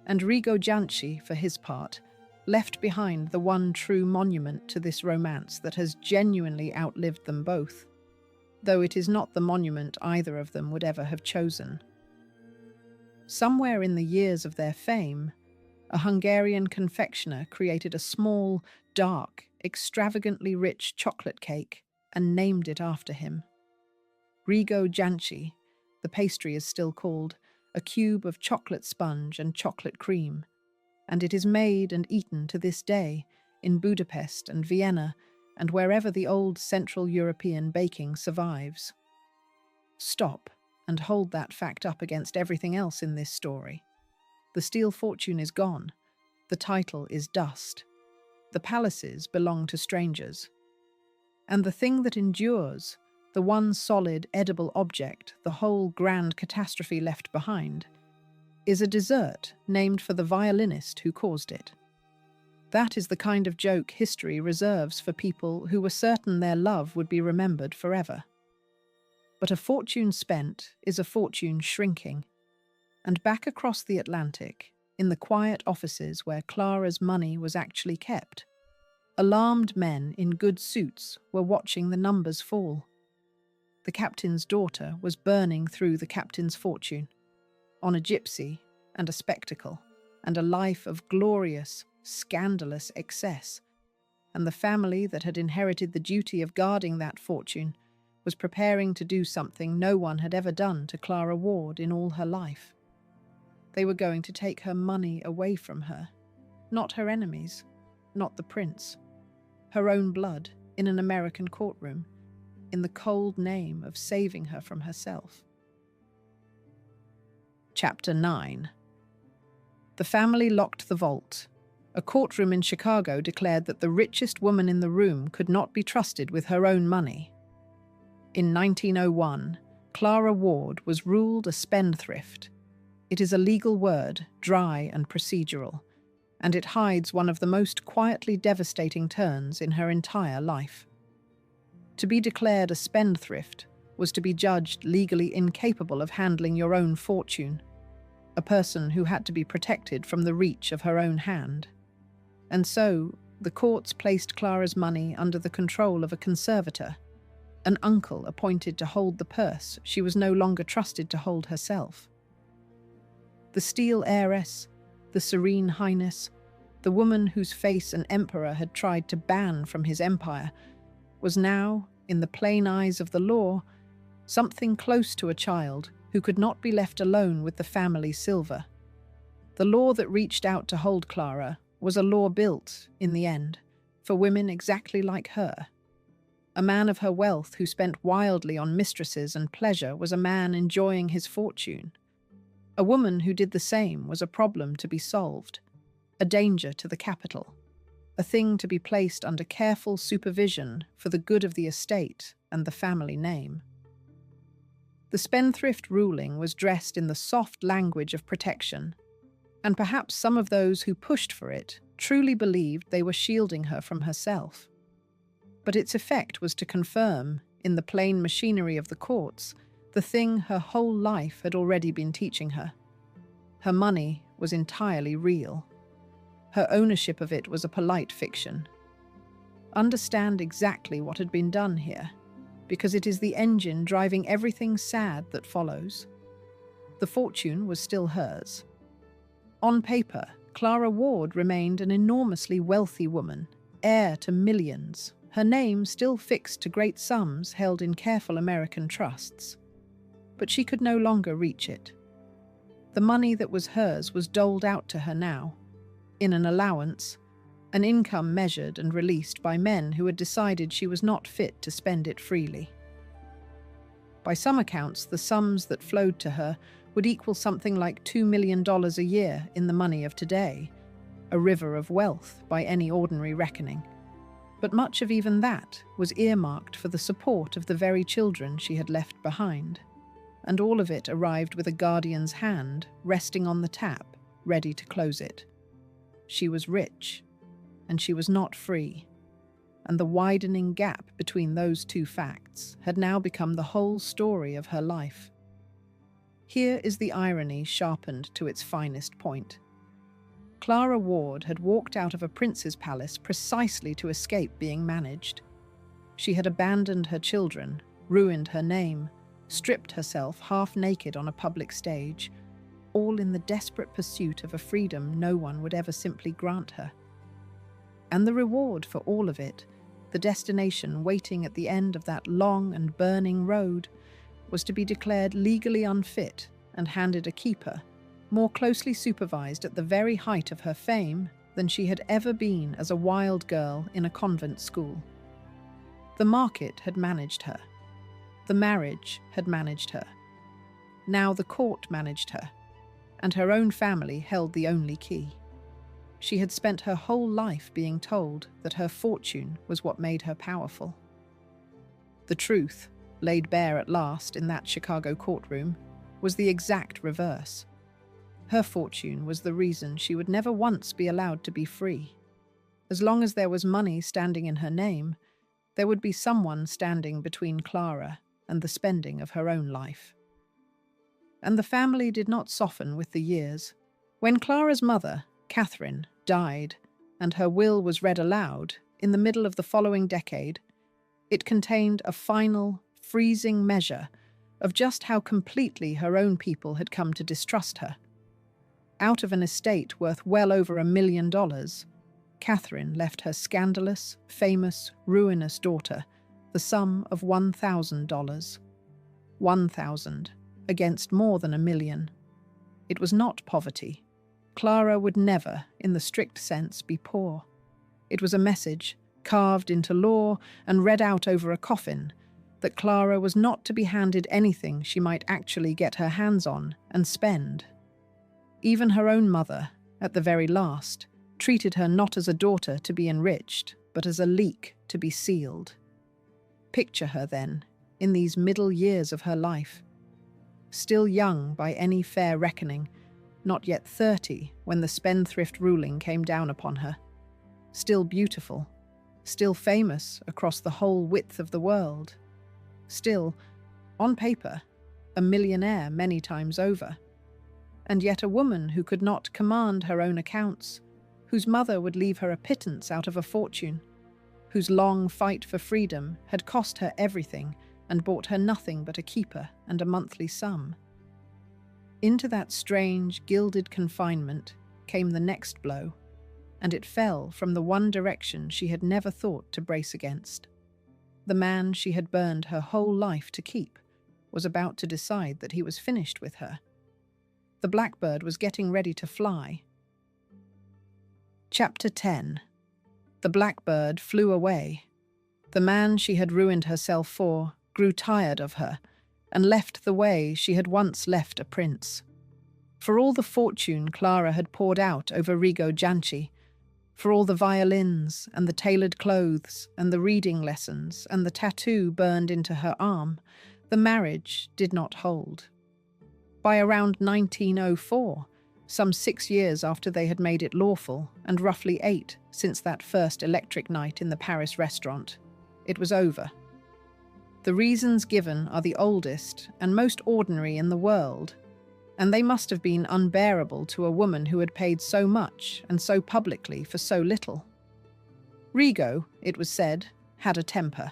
A: And Gypsy, for his part, left behind the one true monument to this romance that has genuinely outlived them both, though it is not the monument either of them would ever have chosen. Somewhere in the years of their fame, a Hungarian confectioner created a small, dark, extravagantly rich chocolate cake and named it after him. Gypsy, the pastry is still called, a cube of chocolate sponge and chocolate cream, and it is made and eaten to this day in Budapest and Vienna and wherever the old Central European baking survives. Stop and hold that fact up against everything else in this story. The steel fortune is gone. The title is dust. The palaces belong to strangers. And the thing that endures, the one solid, edible object, the whole grand catastrophe left behind, is a dessert named for the violinist who caused it. That is the kind of joke history reserves for people who were certain their love would be remembered forever. But a fortune spent is a fortune shrinking. And back across the Atlantic, in the quiet offices where Clara's money was actually kept, alarmed men in good suits were watching the numbers fall. The captain's daughter was burning through the captain's fortune, on a gypsy and a spectacle, and a life of glorious, scandalous excess, and the family that had inherited the duty of guarding that fortune was preparing to do something no one had ever done to Clara Ward in all her life. They were going to take her money away from her, not her enemies, not the prince, her own blood in an American courtroom, in the cold name of saving her from herself. Chapter 9. The family locked the vault. A courtroom in Chicago declared that the richest woman in the room could not be trusted with her own money. In 1901, Clara Ward was ruled a spendthrift. It is a legal word, dry and procedural, and it hides one of the most quietly devastating turns in her entire life. To be declared a spendthrift was to be judged legally incapable of handling your own fortune, a person who had to be protected from the reach of her own hand. And so, the courts placed Clara's money under the control of a conservator, an uncle appointed to hold the purse she was no longer trusted to hold herself. The steel heiress, the serene highness, the woman whose face an emperor had tried to ban from his empire, was now, in the plain eyes of the law, something close to a child who could not be left alone with the family silver. The law that reached out to hold Clara was a law built, in the end, for women exactly like her. A man of her wealth who spent wildly on mistresses and pleasure was a man enjoying his fortune. A woman who did the same was a problem to be solved, a danger to the capital, a thing to be placed under careful supervision for the good of the estate and the family name. The spendthrift ruling was dressed in the soft language of protection, and perhaps some of those who pushed for it truly believed they were shielding her from herself. But its effect was to confirm, in the plain machinery of the courts, the thing her whole life had already been teaching her. Her money was entirely real. Her ownership of it was a polite fiction. Understand exactly what had been done here, because it is the engine driving everything sad that follows. The fortune was still hers. On paper, Clara Ward remained an enormously wealthy woman, heir to millions, her name still fixed to great sums held in careful American trusts. But she could no longer reach it. The money that was hers was doled out to her now, in an allowance, an income measured and released by men who had decided she was not fit to spend it freely. By some accounts, the sums that flowed to her would equal something like $2 million a year in the money of today, a river of wealth by any ordinary reckoning. But much of even that was earmarked for the support of the very children she had left behind, and all of it arrived with a guardian's hand resting on the tap, ready to close it. She was rich, and she was not free, and the widening gap between those two facts had now become the whole story of her life. Here is the irony sharpened to its finest point. Clara Ward had walked out of a prince's palace precisely to escape being managed. She had abandoned her children, ruined her name, stripped herself half naked on a public stage, all in the desperate pursuit of a freedom no one would ever simply grant her. And the reward for all of it, the destination waiting at the end of that long and burning road, was to be declared legally unfit and handed a keeper, more closely supervised at the very height of her fame than she had ever been as a wild girl in a convent school. The market had managed her. The marriage had managed her. Now the court managed her, and her own family held the only key. She had spent her whole life being told that her fortune was what made her powerful. The truth, laid bare at last in that Chicago courtroom, was the exact reverse. Her fortune was the reason she would never once be allowed to be free. As long as there was money standing in her name, there would be someone standing between Clara and the spending of her own life. And the family did not soften with the years. When Clara's mother, Catherine, died, and her will was read aloud in the middle of the following decade, it contained a final, freezing measure of just how completely her own people had come to distrust her. Out of an estate worth well over $1 million, Catherine left her scandalous, famous, ruinous daughter the sum of $1,000. 1,000 against more than $1 million. It was not poverty. Clara would never, in the strict sense, be poor. It was a message, carved into law and read out over a coffin, that Clara was not to be handed anything she might actually get her hands on and spend. Even her own mother, at the very last, treated her not as a daughter to be enriched, but as a leak to be sealed. Picture her, then, in these middle years of her life. Still young by any fair reckoning, not yet 30 when the spendthrift ruling came down upon her. Still beautiful, still famous across the whole width of the world. Still, on paper, a millionaire many times over. And yet a woman who could not command her own accounts, whose mother would leave her a pittance out of a fortune, whose long fight for freedom had cost her everything and bought her nothing but a keeper and a monthly sum. Into that strange, gilded confinement came the next blow, and it fell from the one direction she had never thought to brace against. The man she had burned her whole life to keep was about to decide that he was finished with her. The blackbird was getting ready to fly. Chapter 10. The blackbird flew away. The man she had ruined herself for grew tired of her and left the way she had once left a prince. For all the fortune Clara had poured out over Rigo Gianchi, for all the violins and the tailored clothes and the reading lessons and the tattoo burned into her arm, the marriage did not hold. By around 1904, some 6 years after they had made it lawful, and roughly 8 since that first electric night in the Paris restaurant, it was over. The reasons given are the oldest and most ordinary in the world, and they must have been unbearable to a woman who had paid so much and so publicly for so little. Rigo, it was said, had a temper.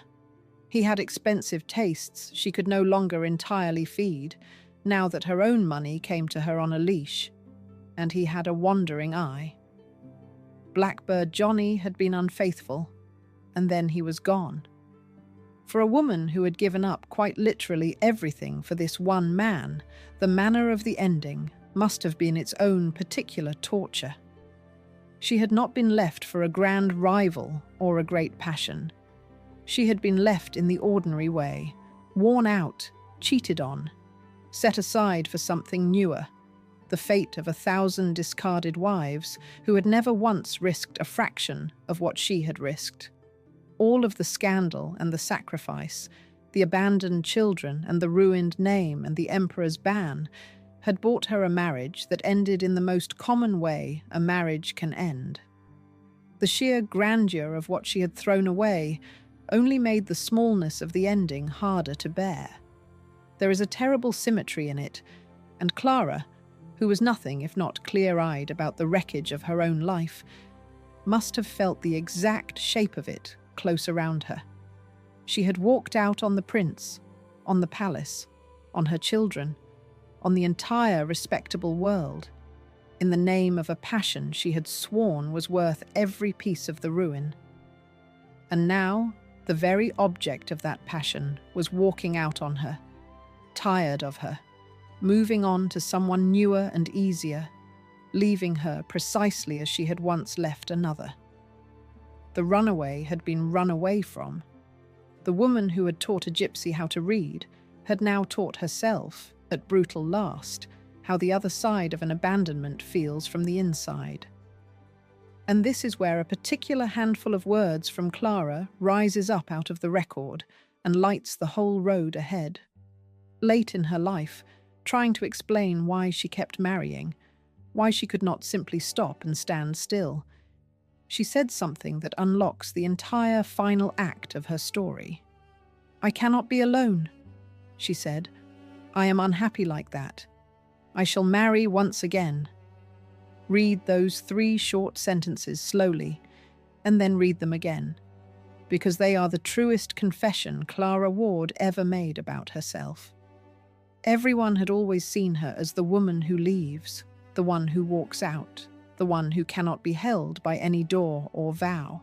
A: He had expensive tastes she could no longer entirely feed, now that her own money came to her on a leash, and he had a wandering eye. Blackbird Johnny had been unfaithful, and then he was gone. For a woman who had given up quite literally everything for this one man, the manner of the ending must have been its own particular torture. She had not been left for a grand rival or a great passion. She had been left in the ordinary way, worn out, cheated on, set aside for something newer, the fate of 1,000 discarded wives who had never once risked a fraction of what she had risked. All of the scandal and the sacrifice, the abandoned children and the ruined name and the emperor's ban, had bought her a marriage that ended in the most common way a marriage can end. The sheer grandeur of what she had thrown away only made the smallness of the ending harder to bear. There is a terrible symmetry in it, and Clara, who was nothing if not clear-eyed about the wreckage of her own life, must have felt the exact shape of it close around her. She had walked out on the prince, on the palace, on her children, on the entire respectable world, in the name of a passion she had sworn was worth every piece of the ruin. And now, the very object of that passion was walking out on her, tired of her, moving on to someone newer and easier, leaving her precisely as she had once left another. The runaway had been run away from. The woman who had taught a gypsy how to read had now taught herself, at brutal last, how the other side of an abandonment feels from the inside. And this is where a particular handful of words from Clara rises up out of the record and lights the whole road ahead. Late in her life, trying to explain why she kept marrying, why she could not simply stop and stand still, she said something that unlocks the entire final act of her story. "I cannot be alone," she said. "I am unhappy like that. I shall marry once again." Read those 3 short sentences slowly, and then read them again, because they are the truest confession Clara Ward ever made about herself. Everyone had always seen her as the woman who leaves, the one who walks out, the one who cannot be held by any door or vow.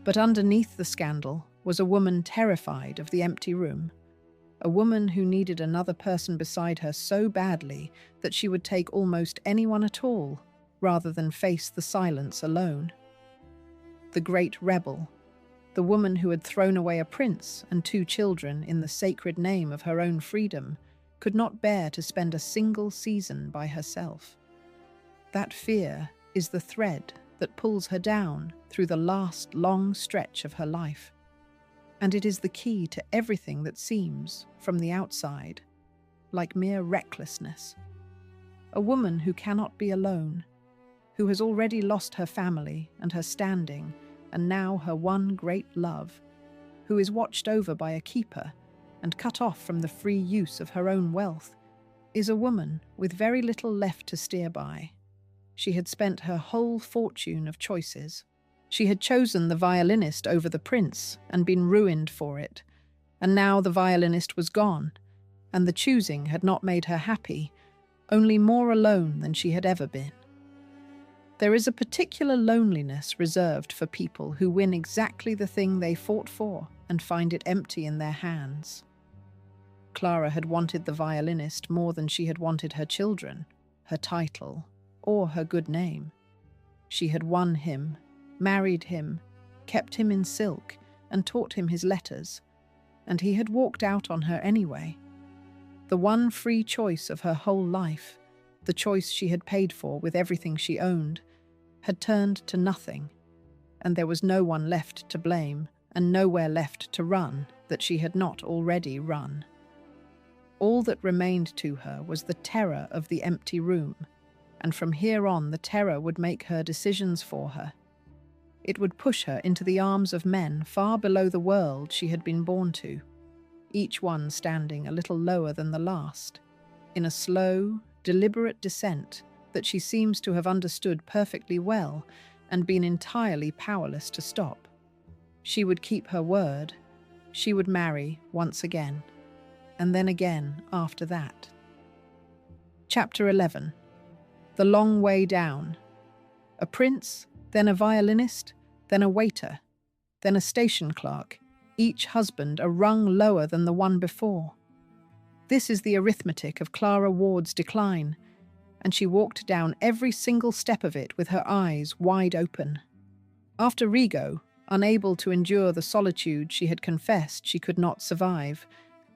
A: But underneath the scandal was a woman terrified of the empty room, a woman who needed another person beside her so badly that she would take almost anyone at all, rather than face the silence alone. The great rebel, the woman who had thrown away a prince and 2 children in the sacred name of her own freedom, could not bear to spend a single season by herself. That fear is the thread that pulls her down through the last long stretch of her life. And it is the key to everything that seems, from the outside, like mere recklessness. A woman who cannot be alone, who has already lost her family and her standing, and now her one great love, who is watched over by a keeper and cut off from the free use of her own wealth, is a woman with very little left to steer by. She had spent her whole fortune of choices. She had chosen the violinist over the prince and been ruined for it, and now the violinist was gone, and the choosing had not made her happy, only more alone than she had ever been. There is a particular loneliness reserved for people who win exactly the thing they fought for and find it empty in their hands. Clara had wanted the violinist more than she had wanted her children, her title, or her good name. She had won him, married him, kept him in silk, and taught him his letters, and he had walked out on her anyway. The one free choice of her whole life, the choice she had paid for with everything she owned, had turned to nothing, and there was no one left to blame and nowhere left to run that she had not already run. All that remained to her was the terror of the empty room, and from here on the terror would make her decisions for her. It would push her into the arms of men far below the world she had been born to, each one standing a little lower than the last, in a slow, deliberate descent that she seems to have understood perfectly well and been entirely powerless to stop. She would keep her word. She would marry once again, and then again after that. Chapter 11. The long way down. A prince, then a violinist, then a waiter, then a station clerk, each husband a rung lower than the one before. This is the arithmetic of Clara Ward's decline, and she walked down every single step of it with her eyes wide open. After Rigo, unable to endure the solitude she had confessed she could not survive,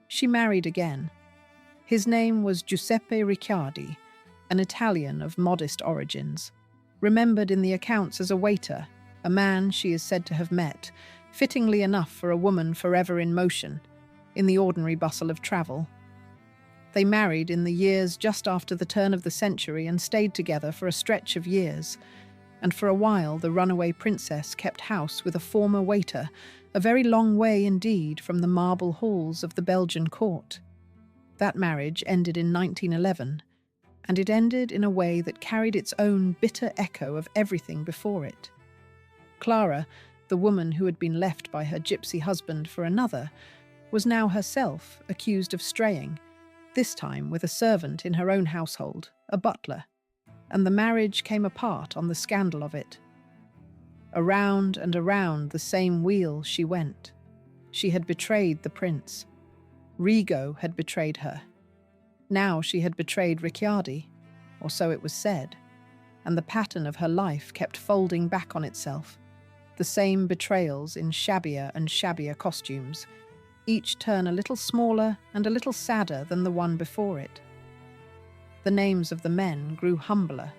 A: she married again. His name was Giuseppe Ricciardi, an Italian of modest origins, remembered in the accounts as a waiter, a man she is said to have met, fittingly enough for a woman forever in motion, in the ordinary bustle of travel. They married in the years just after the turn of the century and stayed together for a stretch of years, and for a while the runaway princess kept house with a former waiter, a very long way indeed from the marble halls of the Belgian court. That marriage ended in 1911, and it ended in a way that carried its own bitter echo of everything before it. Clara, the woman who had been left by her gypsy husband for another, was now herself accused of straying, this time with a servant in her own household, a butler, and the marriage came apart on the scandal of it. Around and around the same wheel she went. She had betrayed the prince. Rigo had betrayed her. Now she had betrayed Ricciardi, or so it was said, and the pattern of her life kept folding back on itself, the same betrayals in shabbier and shabbier costumes, each turn a little smaller and a little sadder than the one before it. The names of the men grew humbler,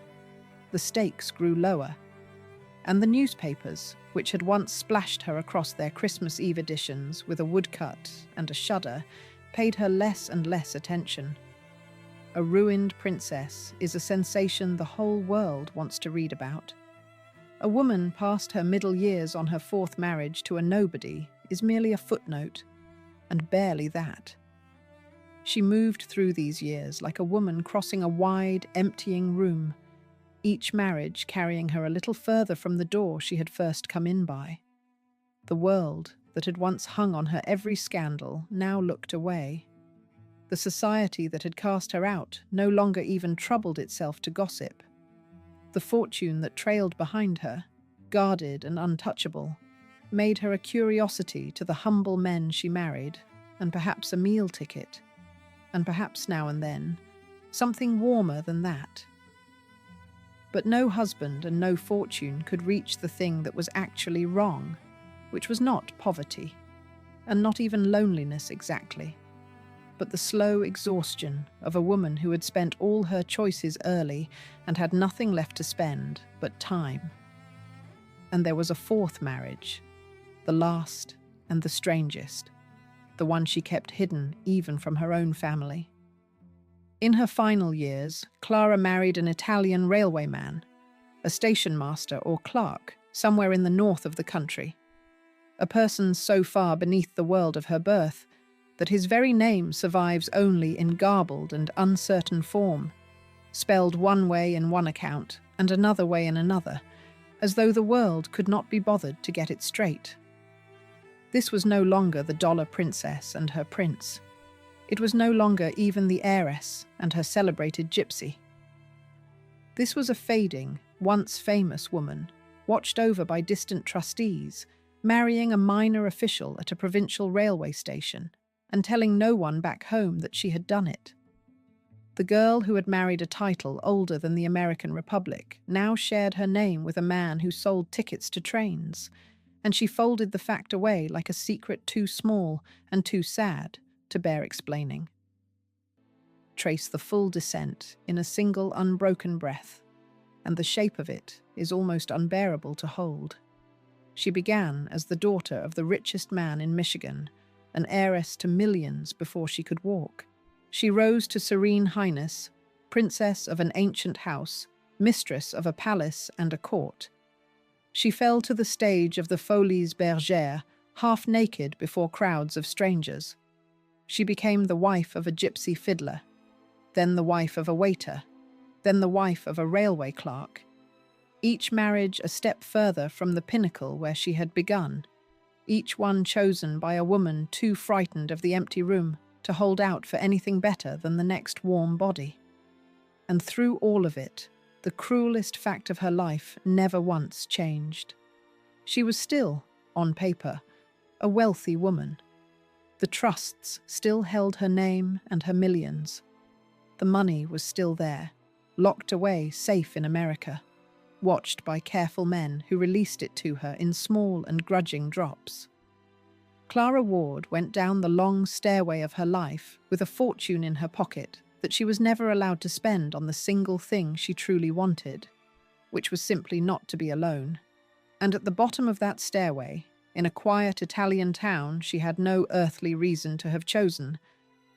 A: the stakes grew lower, and the newspapers, which had once splashed her across their Christmas Eve editions with a woodcut and a shudder, paid her less and less attention. A ruined princess is a sensation the whole world wants to read about. A woman past her middle years on her fourth marriage to a nobody is merely a footnote, and barely that. She moved through these years like a woman crossing a wide, emptying room, each marriage carrying her a little further from the door she had first come in by. The world that had once hung on her every scandal now looked away. The society that had cast her out no longer even troubled itself to gossip. The fortune that trailed behind her, guarded and untouchable, made her a curiosity to the humble men she married, and perhaps a meal ticket, and perhaps now and then, something warmer than that. But no husband and no fortune could reach the thing that was actually wrong, which was not poverty, and not even loneliness exactly, but the slow exhaustion of a woman who had spent all her choices early and had nothing left to spend but time. And there was a fourth marriage, the last and the strangest, the one she kept hidden even from her own family. In her final years, Clara married an Italian railway man, a station master or clerk somewhere in the north of the country, a person so far beneath the world of her birth that his very name survives only in garbled and uncertain form, spelled one way in one account and another way in another, as though the world could not be bothered to get it straight. This was no longer the dollar princess and her prince. It was no longer even the heiress and her celebrated Gypsy. This was a fading, once famous woman, watched over by distant trustees, marrying a minor official at a provincial railway station, and telling no one back home that she had done it. The girl who had married a title older than the American Republic now shared her name with a man who sold tickets to trains, and she folded the fact away like a secret too small and too sad to bear explaining. Trace the full descent in a single unbroken breath, and the shape of it is almost unbearable to hold. She began as the daughter of the richest man in Michigan, an heiress to millions before she could walk. She rose to serene highness, princess of an ancient house, mistress of a palace and a court. She fell to the stage of the Folies Bergère, half naked before crowds of strangers. She became the wife of a gypsy fiddler, then the wife of a waiter, then the wife of a railway clerk, each marriage a step further from the pinnacle where she had begun, each one chosen by a woman too frightened of the empty room to hold out for anything better than the next warm body. And through all of it, the cruelest fact of her life never once changed. She was still, on paper, a wealthy woman. The trusts still held her name and her millions. The money was still there, locked away safe in America, watched by careful men who released it to her in small and grudging drops. Clara Ward went down the long stairway of her life with a fortune in her pocket that she was never allowed to spend on the single thing she truly wanted, which was simply not to be alone. And at the bottom of that stairway, in a quiet Italian town she had no earthly reason to have chosen,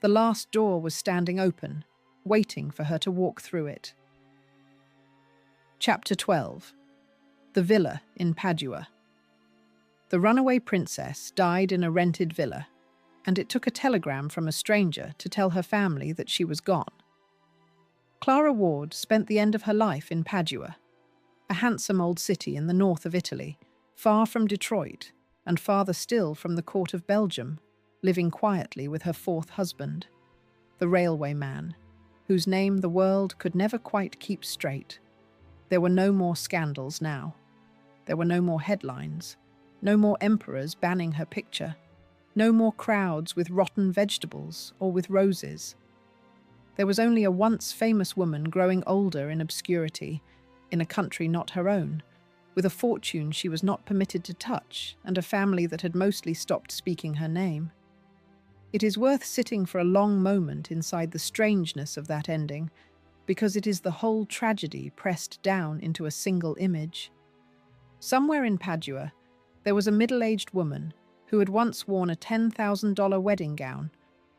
A: the last door was standing open, waiting for her to walk through it. Chapter 12. The Villa in Padua. The runaway princess died in a rented villa, and it took a telegram from a stranger to tell her family that she was gone. Clara Ward spent the end of her life in Padua, a handsome old city in the north of Italy, far from Detroit, and farther still from the court of Belgium, living quietly with her fourth husband, the railway man, whose name the world could never quite keep straight. There were no more scandals now. There were no more headlines, no more emperors banning her picture, no more crowds with rotten vegetables or with roses. There was only a once famous woman growing older in obscurity, in a country not her own, with a fortune she was not permitted to touch and a family that had mostly stopped speaking her name. It is worth sitting for a long moment inside the strangeness of that ending, because it is the whole tragedy pressed down into a single image. Somewhere in Padua, there was a middle-aged woman who had once worn a $10,000 wedding gown,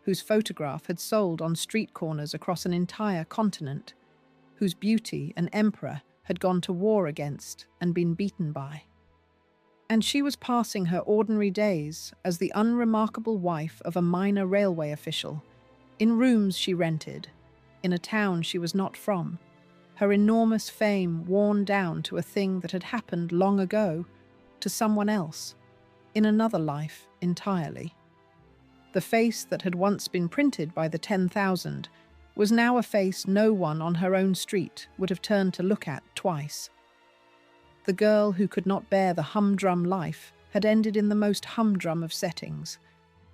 A: whose photograph had sold on street corners across an entire continent, whose beauty an emperor had gone to war against and been beaten by. And she was passing her ordinary days as the unremarkable wife of a minor railway official, in rooms she rented, in a town she was not from, her enormous fame worn down to a thing that had happened long ago, to someone else, in another life entirely. The face that had once been printed by the 10,000 was now a face no one on her own street would have turned to look at twice. The girl who could not bear the humdrum life had ended in the most humdrum of settings,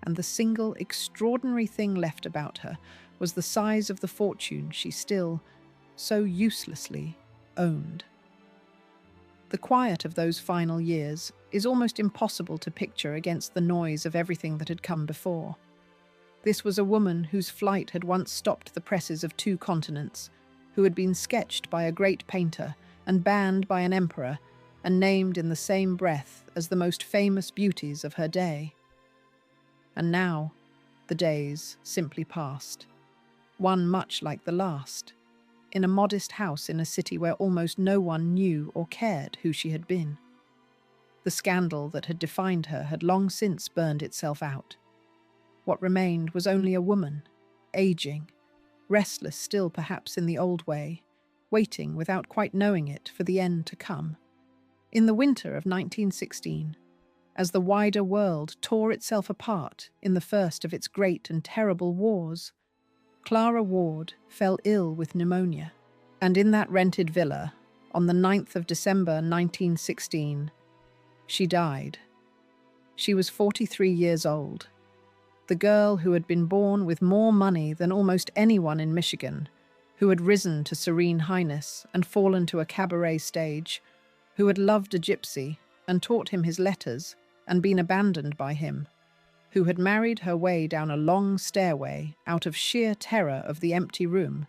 A: and the single extraordinary thing left about her was the size of the fortune she still, so uselessly, owned. The quiet of those final years is almost impossible to picture against the noise of everything that had come before. This was a woman whose flight had once stopped the presses of 2 continents, who had been sketched by a great painter and banned by an emperor and named in the same breath as the most famous beauties of her day. And now, the days simply passed, one much like the last, in a modest house in a city where almost no one knew or cared who she had been. The scandal that had defined her had long since burned itself out. What remained was only a woman, aging, restless still perhaps in the old way, waiting without quite knowing it for the end to come. In the winter of 1916, as the wider world tore itself apart in the first of its great and terrible wars, Clara Ward fell ill with pneumonia, and in that rented villa, on the 9th of December 1916, she died. She was 43 years old. The girl who had been born with more money than almost anyone in Michigan, who had risen to serene highness and fallen to a cabaret stage, who had loved a gypsy and taught him his letters and been abandoned by him, who had married her way down a long stairway out of sheer terror of the empty room,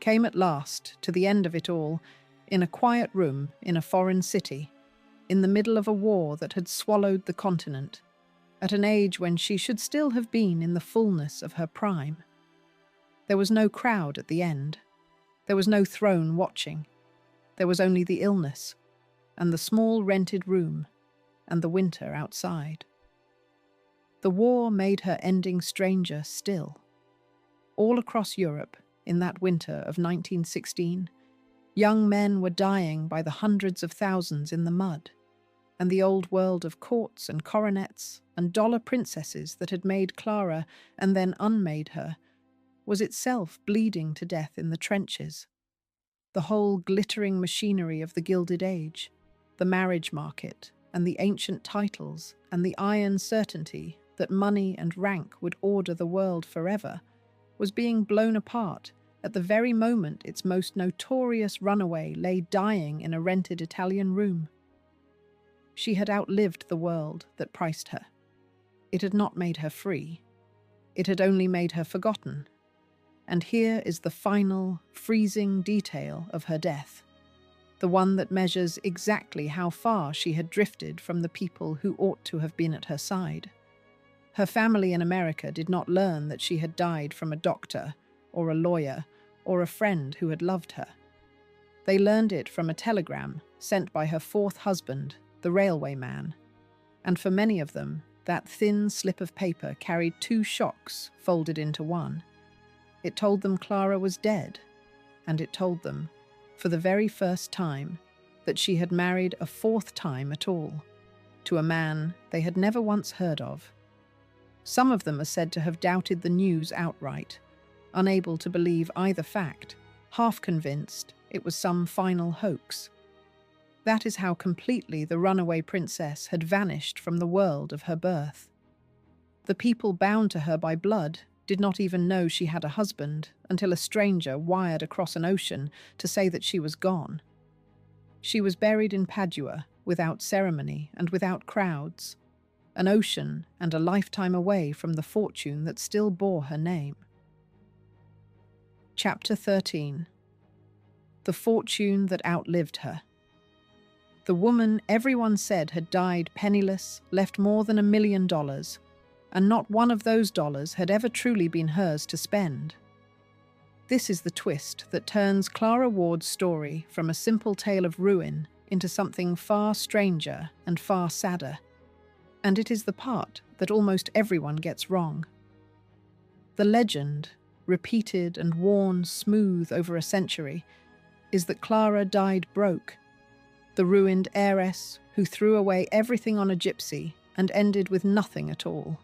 A: came at last to the end of it all in a quiet room in a foreign city, in the middle of a war that had swallowed the continent, at an age when she should still have been in the fullness of her prime. There was no crowd at the end. There was no throne watching. There was only the illness, and the small rented room, and the winter outside. The war made her ending stranger still. All across Europe, in that winter of 1916, young men were dying by the hundreds of thousands in the mud, and the old world of courts and coronets and dollar princesses that had made Clara and then unmade her was itself bleeding to death in the trenches. The whole glittering machinery of the Gilded Age, the marriage market and the ancient titles and the iron certainty that money and rank would order the world forever, was being blown apart at the very moment its most notorious runaway lay dying in a rented Italian room. She had outlived the world that priced her. It had not made her free. It had only made her forgotten. And here is the final, freezing detail of her death, the one that measures exactly how far she had drifted from the people who ought to have been at her side. Her family in America did not learn that she had died from a doctor or a lawyer or a friend who had loved her. They learned it from a telegram sent by her fourth husband, the railway man. And for many of them, that thin slip of paper carried two shocks folded into one. It told them Clara was dead, and it told them, for the very first time, that she had married a fourth time at all, to a man they had never once heard of. Some of them are said to have doubted the news outright, unable to believe either fact, half convinced it was some final hoax. That is how completely the runaway princess had vanished from the world of her birth. The people bound to her by blood did not even know she had a husband until a stranger wired across an ocean to say that she was gone. She was buried in Padua without ceremony and without crowds, an ocean and a lifetime away from the fortune that still bore her name. Chapter 13. The fortune that outlived her. The woman everyone said had died penniless left more than $1 million, and not one of those dollars had ever truly been hers to spend. This is the twist that turns Clara Ward's story from a simple tale of ruin into something far stranger and far sadder. And it is the part that almost everyone gets wrong. The legend, repeated and worn smooth over a century, is that Clara died broke, the ruined heiress who threw away everything on a gypsy and ended with nothing at all.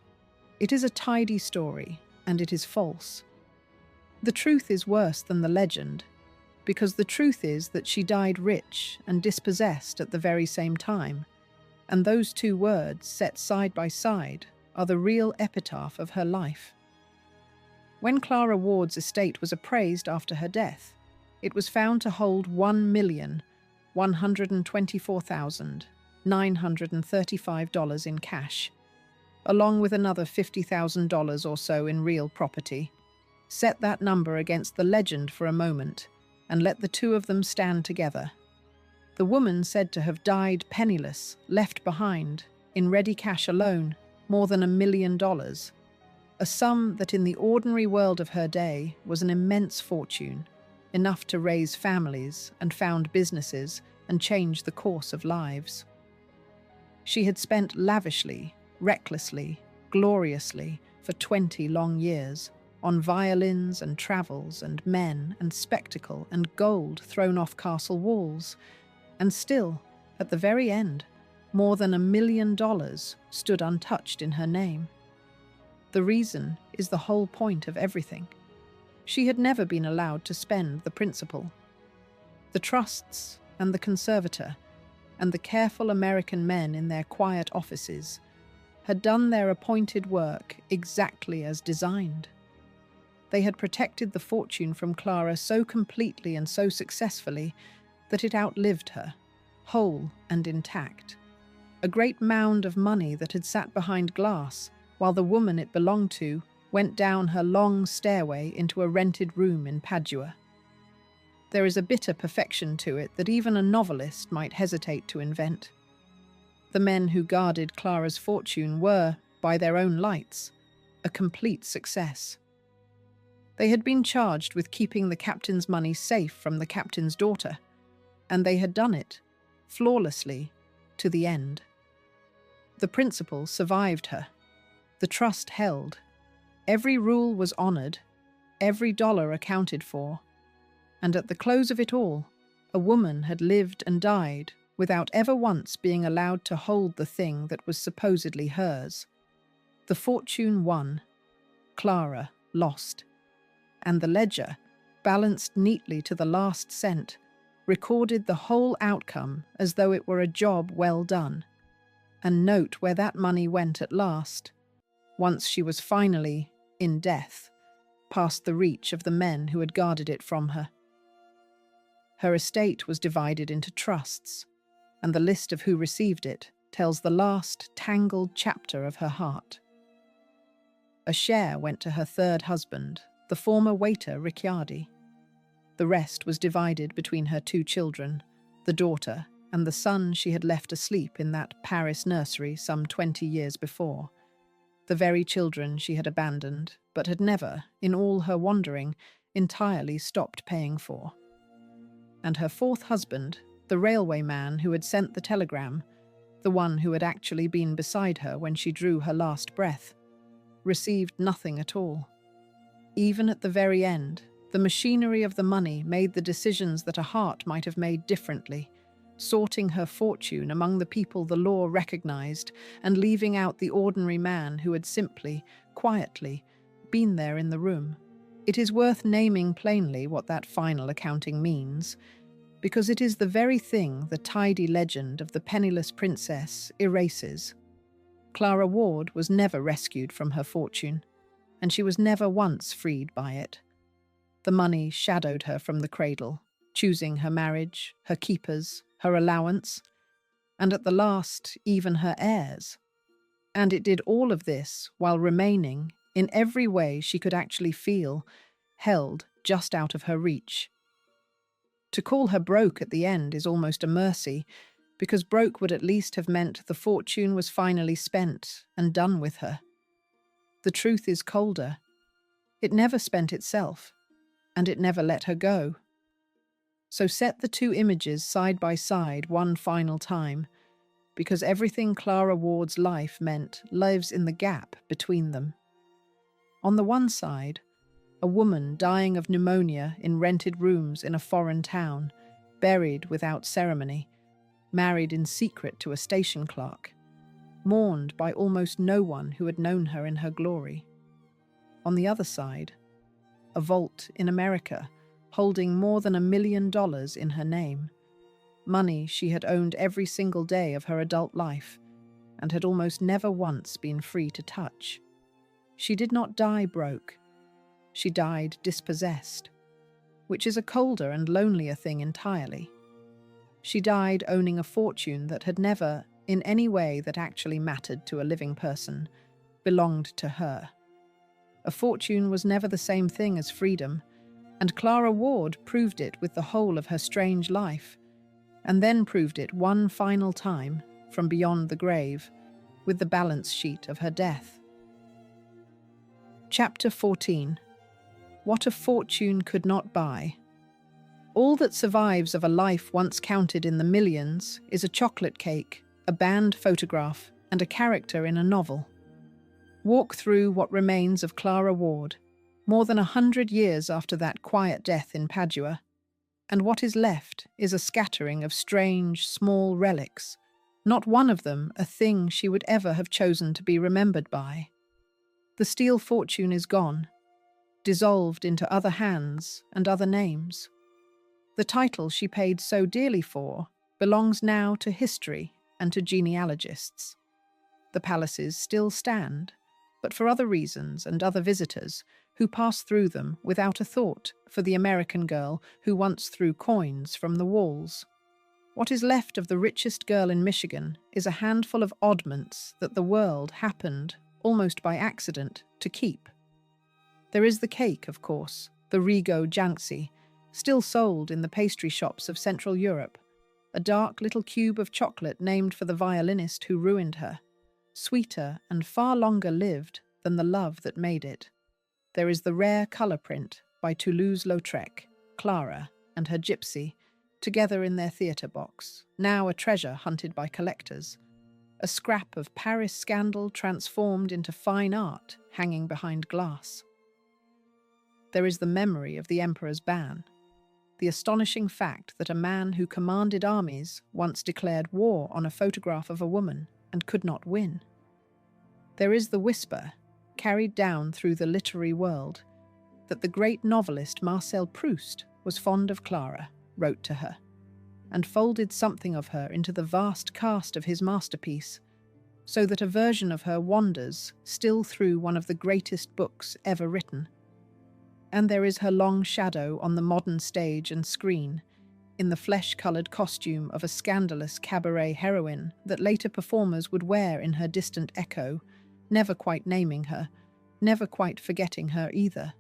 A: It is a tidy story, and it is false. The truth is worse than the legend, because the truth is that she died rich and dispossessed at the very same time, and those two words set side by side are the real epitaph of her life. When Clara Ward's estate was appraised after her death, it was found to hold $1,124,935 in cash, along with another $50,000 or so in real property. Set that number against the legend for a moment, and let the two of them stand together. The woman said to have died penniless, left behind, in ready cash alone, more than $1 million, a sum that in the ordinary world of her day was an immense fortune, enough to raise families and found businesses and change the course of lives. She had spent lavishly, recklessly, gloriously for 20 long years on violins and travels and men and spectacle and gold thrown off castle walls, and still, at the very end, more than $1 million stood untouched in her name. The reason is the whole point of everything. She had never been allowed to spend the principal. The trusts and the conservator and the careful American men in their quiet offices had done their appointed work exactly as designed. They had protected the fortune from Clara so completely and so successfully that it outlived her, whole and intact. A great mound of money that had sat behind glass, while the woman it belonged to went down her long stairway into a rented room in Padua. There is a bitter perfection to it that even a novelist might hesitate to invent. The men who guarded Clara's fortune were, by their own lights, a complete success. They had been charged with keeping the captain's money safe from the captain's daughter, and they had done it, flawlessly, to the end. The principal survived her. The trust held. Every rule was honoured, every dollar accounted for, and at the close of it all, a woman had lived and died without ever once being allowed to hold the thing that was supposedly hers. The fortune won, Clara lost, and the ledger, balanced neatly to the last cent, recorded the whole outcome as though it were a job well done. And note where that money went at last, once she was finally, in death, past the reach of the men who had guarded it from her. Her estate was divided into trusts, and the list of who received it tells the last tangled chapter of her heart. A share went to her third husband, the former waiter Ricciardi. The rest was divided between her two children, the daughter and the son she had left asleep in that Paris nursery some 20 years before. The very children she had abandoned, but had never, in all her wandering, entirely stopped paying for. And her fourth husband, the railway man who had sent the telegram, the one who had actually been beside her when she drew her last breath, received nothing at all. Even at the very end, the machinery of the money made the decisions that a heart might have made differently, sorting her fortune among the people the law recognized and leaving out the ordinary man who had simply, quietly, been there in the room. It is worth naming plainly what that final accounting means, because it is the very thing the tidy legend of the penniless princess erases. Clara Ward was never rescued from her fortune, and she was never once freed by it. The money shadowed her from the cradle, choosing her marriage, her keepers, her allowance, and at the last, even her heirs. And it did all of this while remaining, in every way she could actually feel, held just out of her reach. To call her broke at the end is almost a mercy, because broke would at least have meant the fortune was finally spent and done with her. The truth is colder. It never spent itself, and it never let her go. So set the two images side by side one final time, because everything Clara Ward's life meant lives in the gap between them. On the one side, a woman dying of pneumonia in rented rooms in a foreign town, buried without ceremony, married in secret to a station clerk, mourned by almost no one who had known her in her glory. On the other side, a vault in America, holding more than $1 million in her name, money she had owned every single day of her adult life and had almost never once been free to touch. She did not die broke. She died dispossessed, which is a colder and lonelier thing entirely. She died owning a fortune that had never, in any way that actually mattered to a living person, belonged to her. A fortune was never the same thing as freedom, and Clara Ward proved it with the whole of her strange life, and then proved it one final time, from beyond the grave, with the balance sheet of her death. Chapter 14. What a fortune could not buy. All that survives of a life once counted in the millions is a chocolate cake, a banned photograph, and a character in a novel. Walk through what remains of Clara Ward, more than 100 years after that quiet death in Padua, and what is left is a scattering of strange, small relics, not one of them a thing she would ever have chosen to be remembered by. The steel fortune is gone, dissolved into other hands and other names. The title she paid so dearly for belongs now to history and to genealogists. The palaces still stand, but for other reasons and other visitors who pass through them without a thought for the American girl who once threw coins from the walls. What is left of the richest girl in Michigan is a handful of oddments that the world happened, almost by accident, to keep. There is the cake, of course, the Rigo Gypsy, still sold in the pastry shops of Central Europe, a dark little cube of chocolate named for the violinist who ruined her, sweeter and far longer lived than the love that made it. There is the rare colour print by Toulouse-Lautrec, Clara and her Gypsy, together in their theatre box, now a treasure hunted by collectors, a scrap of Paris scandal transformed into fine art hanging behind glass. There is the memory of the emperor's ban, the astonishing fact that a man who commanded armies once declared war on a photograph of a woman and could not win. There is the whisper, carried down through the literary world, that the great novelist Marcel Proust was fond of Clara, wrote to her, and folded something of her into the vast cast of his masterpiece, so that a version of her wanders still through one of the greatest books ever written. And there is her long shadow on the modern stage and screen, in the flesh-coloured costume of a scandalous cabaret heroine that later performers would wear in her distant echo, never quite naming her, never quite forgetting her either.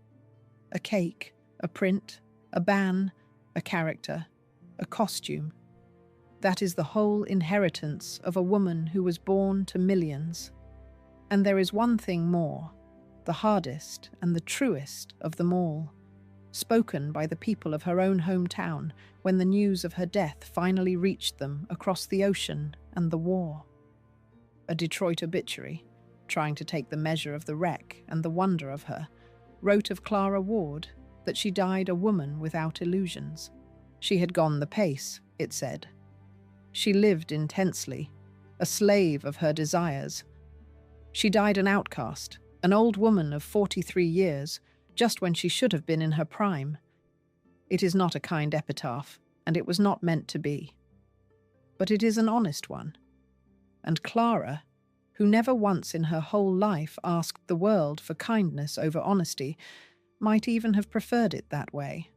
A: A cake, a print, a ban, a character, a costume. That is the whole inheritance of a woman who was born to millions. And there is one thing more, the hardest and the truest of them all, spoken by the people of her own hometown when the news of her death finally reached them across the ocean and the war. A Detroit obituary, trying to take the measure of the wreck and the wonder of her, wrote of Clara Ward that she died a woman without illusions. She had gone the pace, it said. She lived intensely, a slave of her desires. She died an outcast, an old woman of 43 years, just when she should have been in her prime. It is not a kind epitaph, and it was not meant to be. But it is an honest one. And Clara, who never once in her whole life asked the world for kindness over honesty, might even have preferred it that way.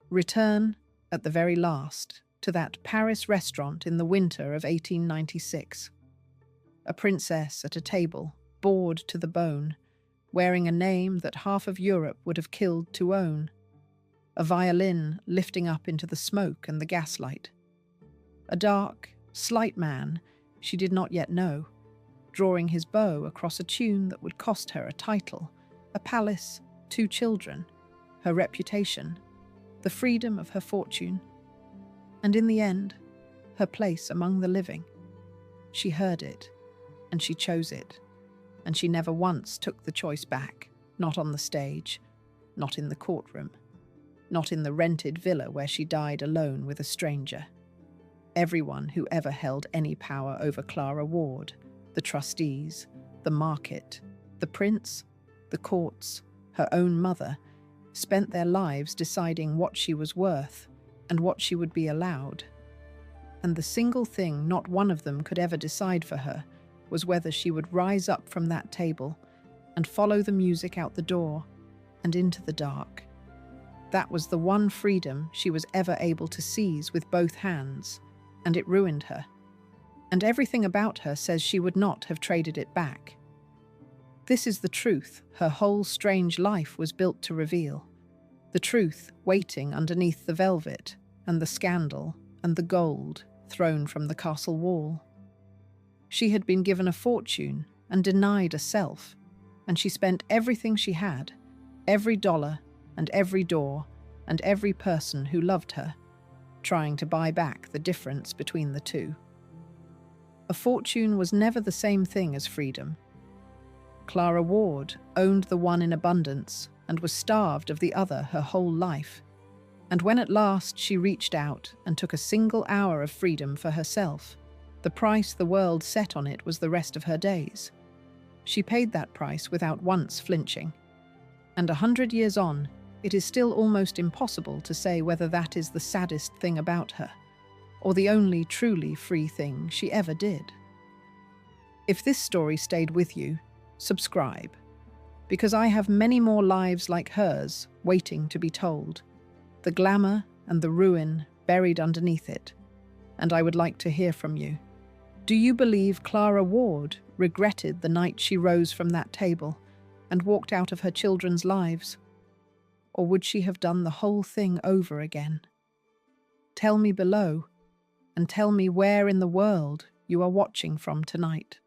A: Return, at the very last, to that Paris restaurant in the winter of 1896. A princess at a table, bored to the bone, wearing a name that half of Europe would have killed to own. A violin lifting up into the smoke and the gaslight. A dark, slight man she did not yet know, drawing his bow across a tune that would cost her a title, a palace, 2 children, her reputation, the freedom of her fortune, and in the end, her place among the living. She heard it, and she chose it, and she never once took the choice back, not on the stage, not in the courtroom, not in the rented villa where she died alone with a stranger. Everyone who ever held any power over Clara Ward, the trustees, the market, the prince, the courts, her own mother, spent their lives deciding what she was worth and what she would be allowed. And the single thing not one of them could ever decide for her was whether she would rise up from that table and follow the music out the door and into the dark. That was the one freedom she was ever able to seize with both hands, and it ruined her. And everything about her says she would not have traded it back. This is the truth her whole strange life was built to reveal. The truth waiting underneath the velvet and the scandal and the gold thrown from the castle wall. She had been given a fortune and denied a self, and she spent everything she had, every dollar and every door and every person who loved her, trying to buy back the difference between the two. A fortune was never the same thing as freedom. Clara Ward owned the one in abundance and was starved of the other her whole life. And when at last she reached out and took a single hour of freedom for herself, the price the world set on it was the rest of her days. She paid that price without once flinching. And 100 years on, it is still almost impossible to say whether that is the saddest thing about her, or the only truly free thing she ever did. If this story stayed with you, subscribe, because I have many more lives like hers waiting to be told, the glamour and the ruin buried underneath it, and I would like to hear from you. Do you believe Clara Ward regretted the night she rose from that table and walked out of her children's lives? Or would she have done the whole thing over again? Tell me below, and tell me where in the world you are watching from tonight.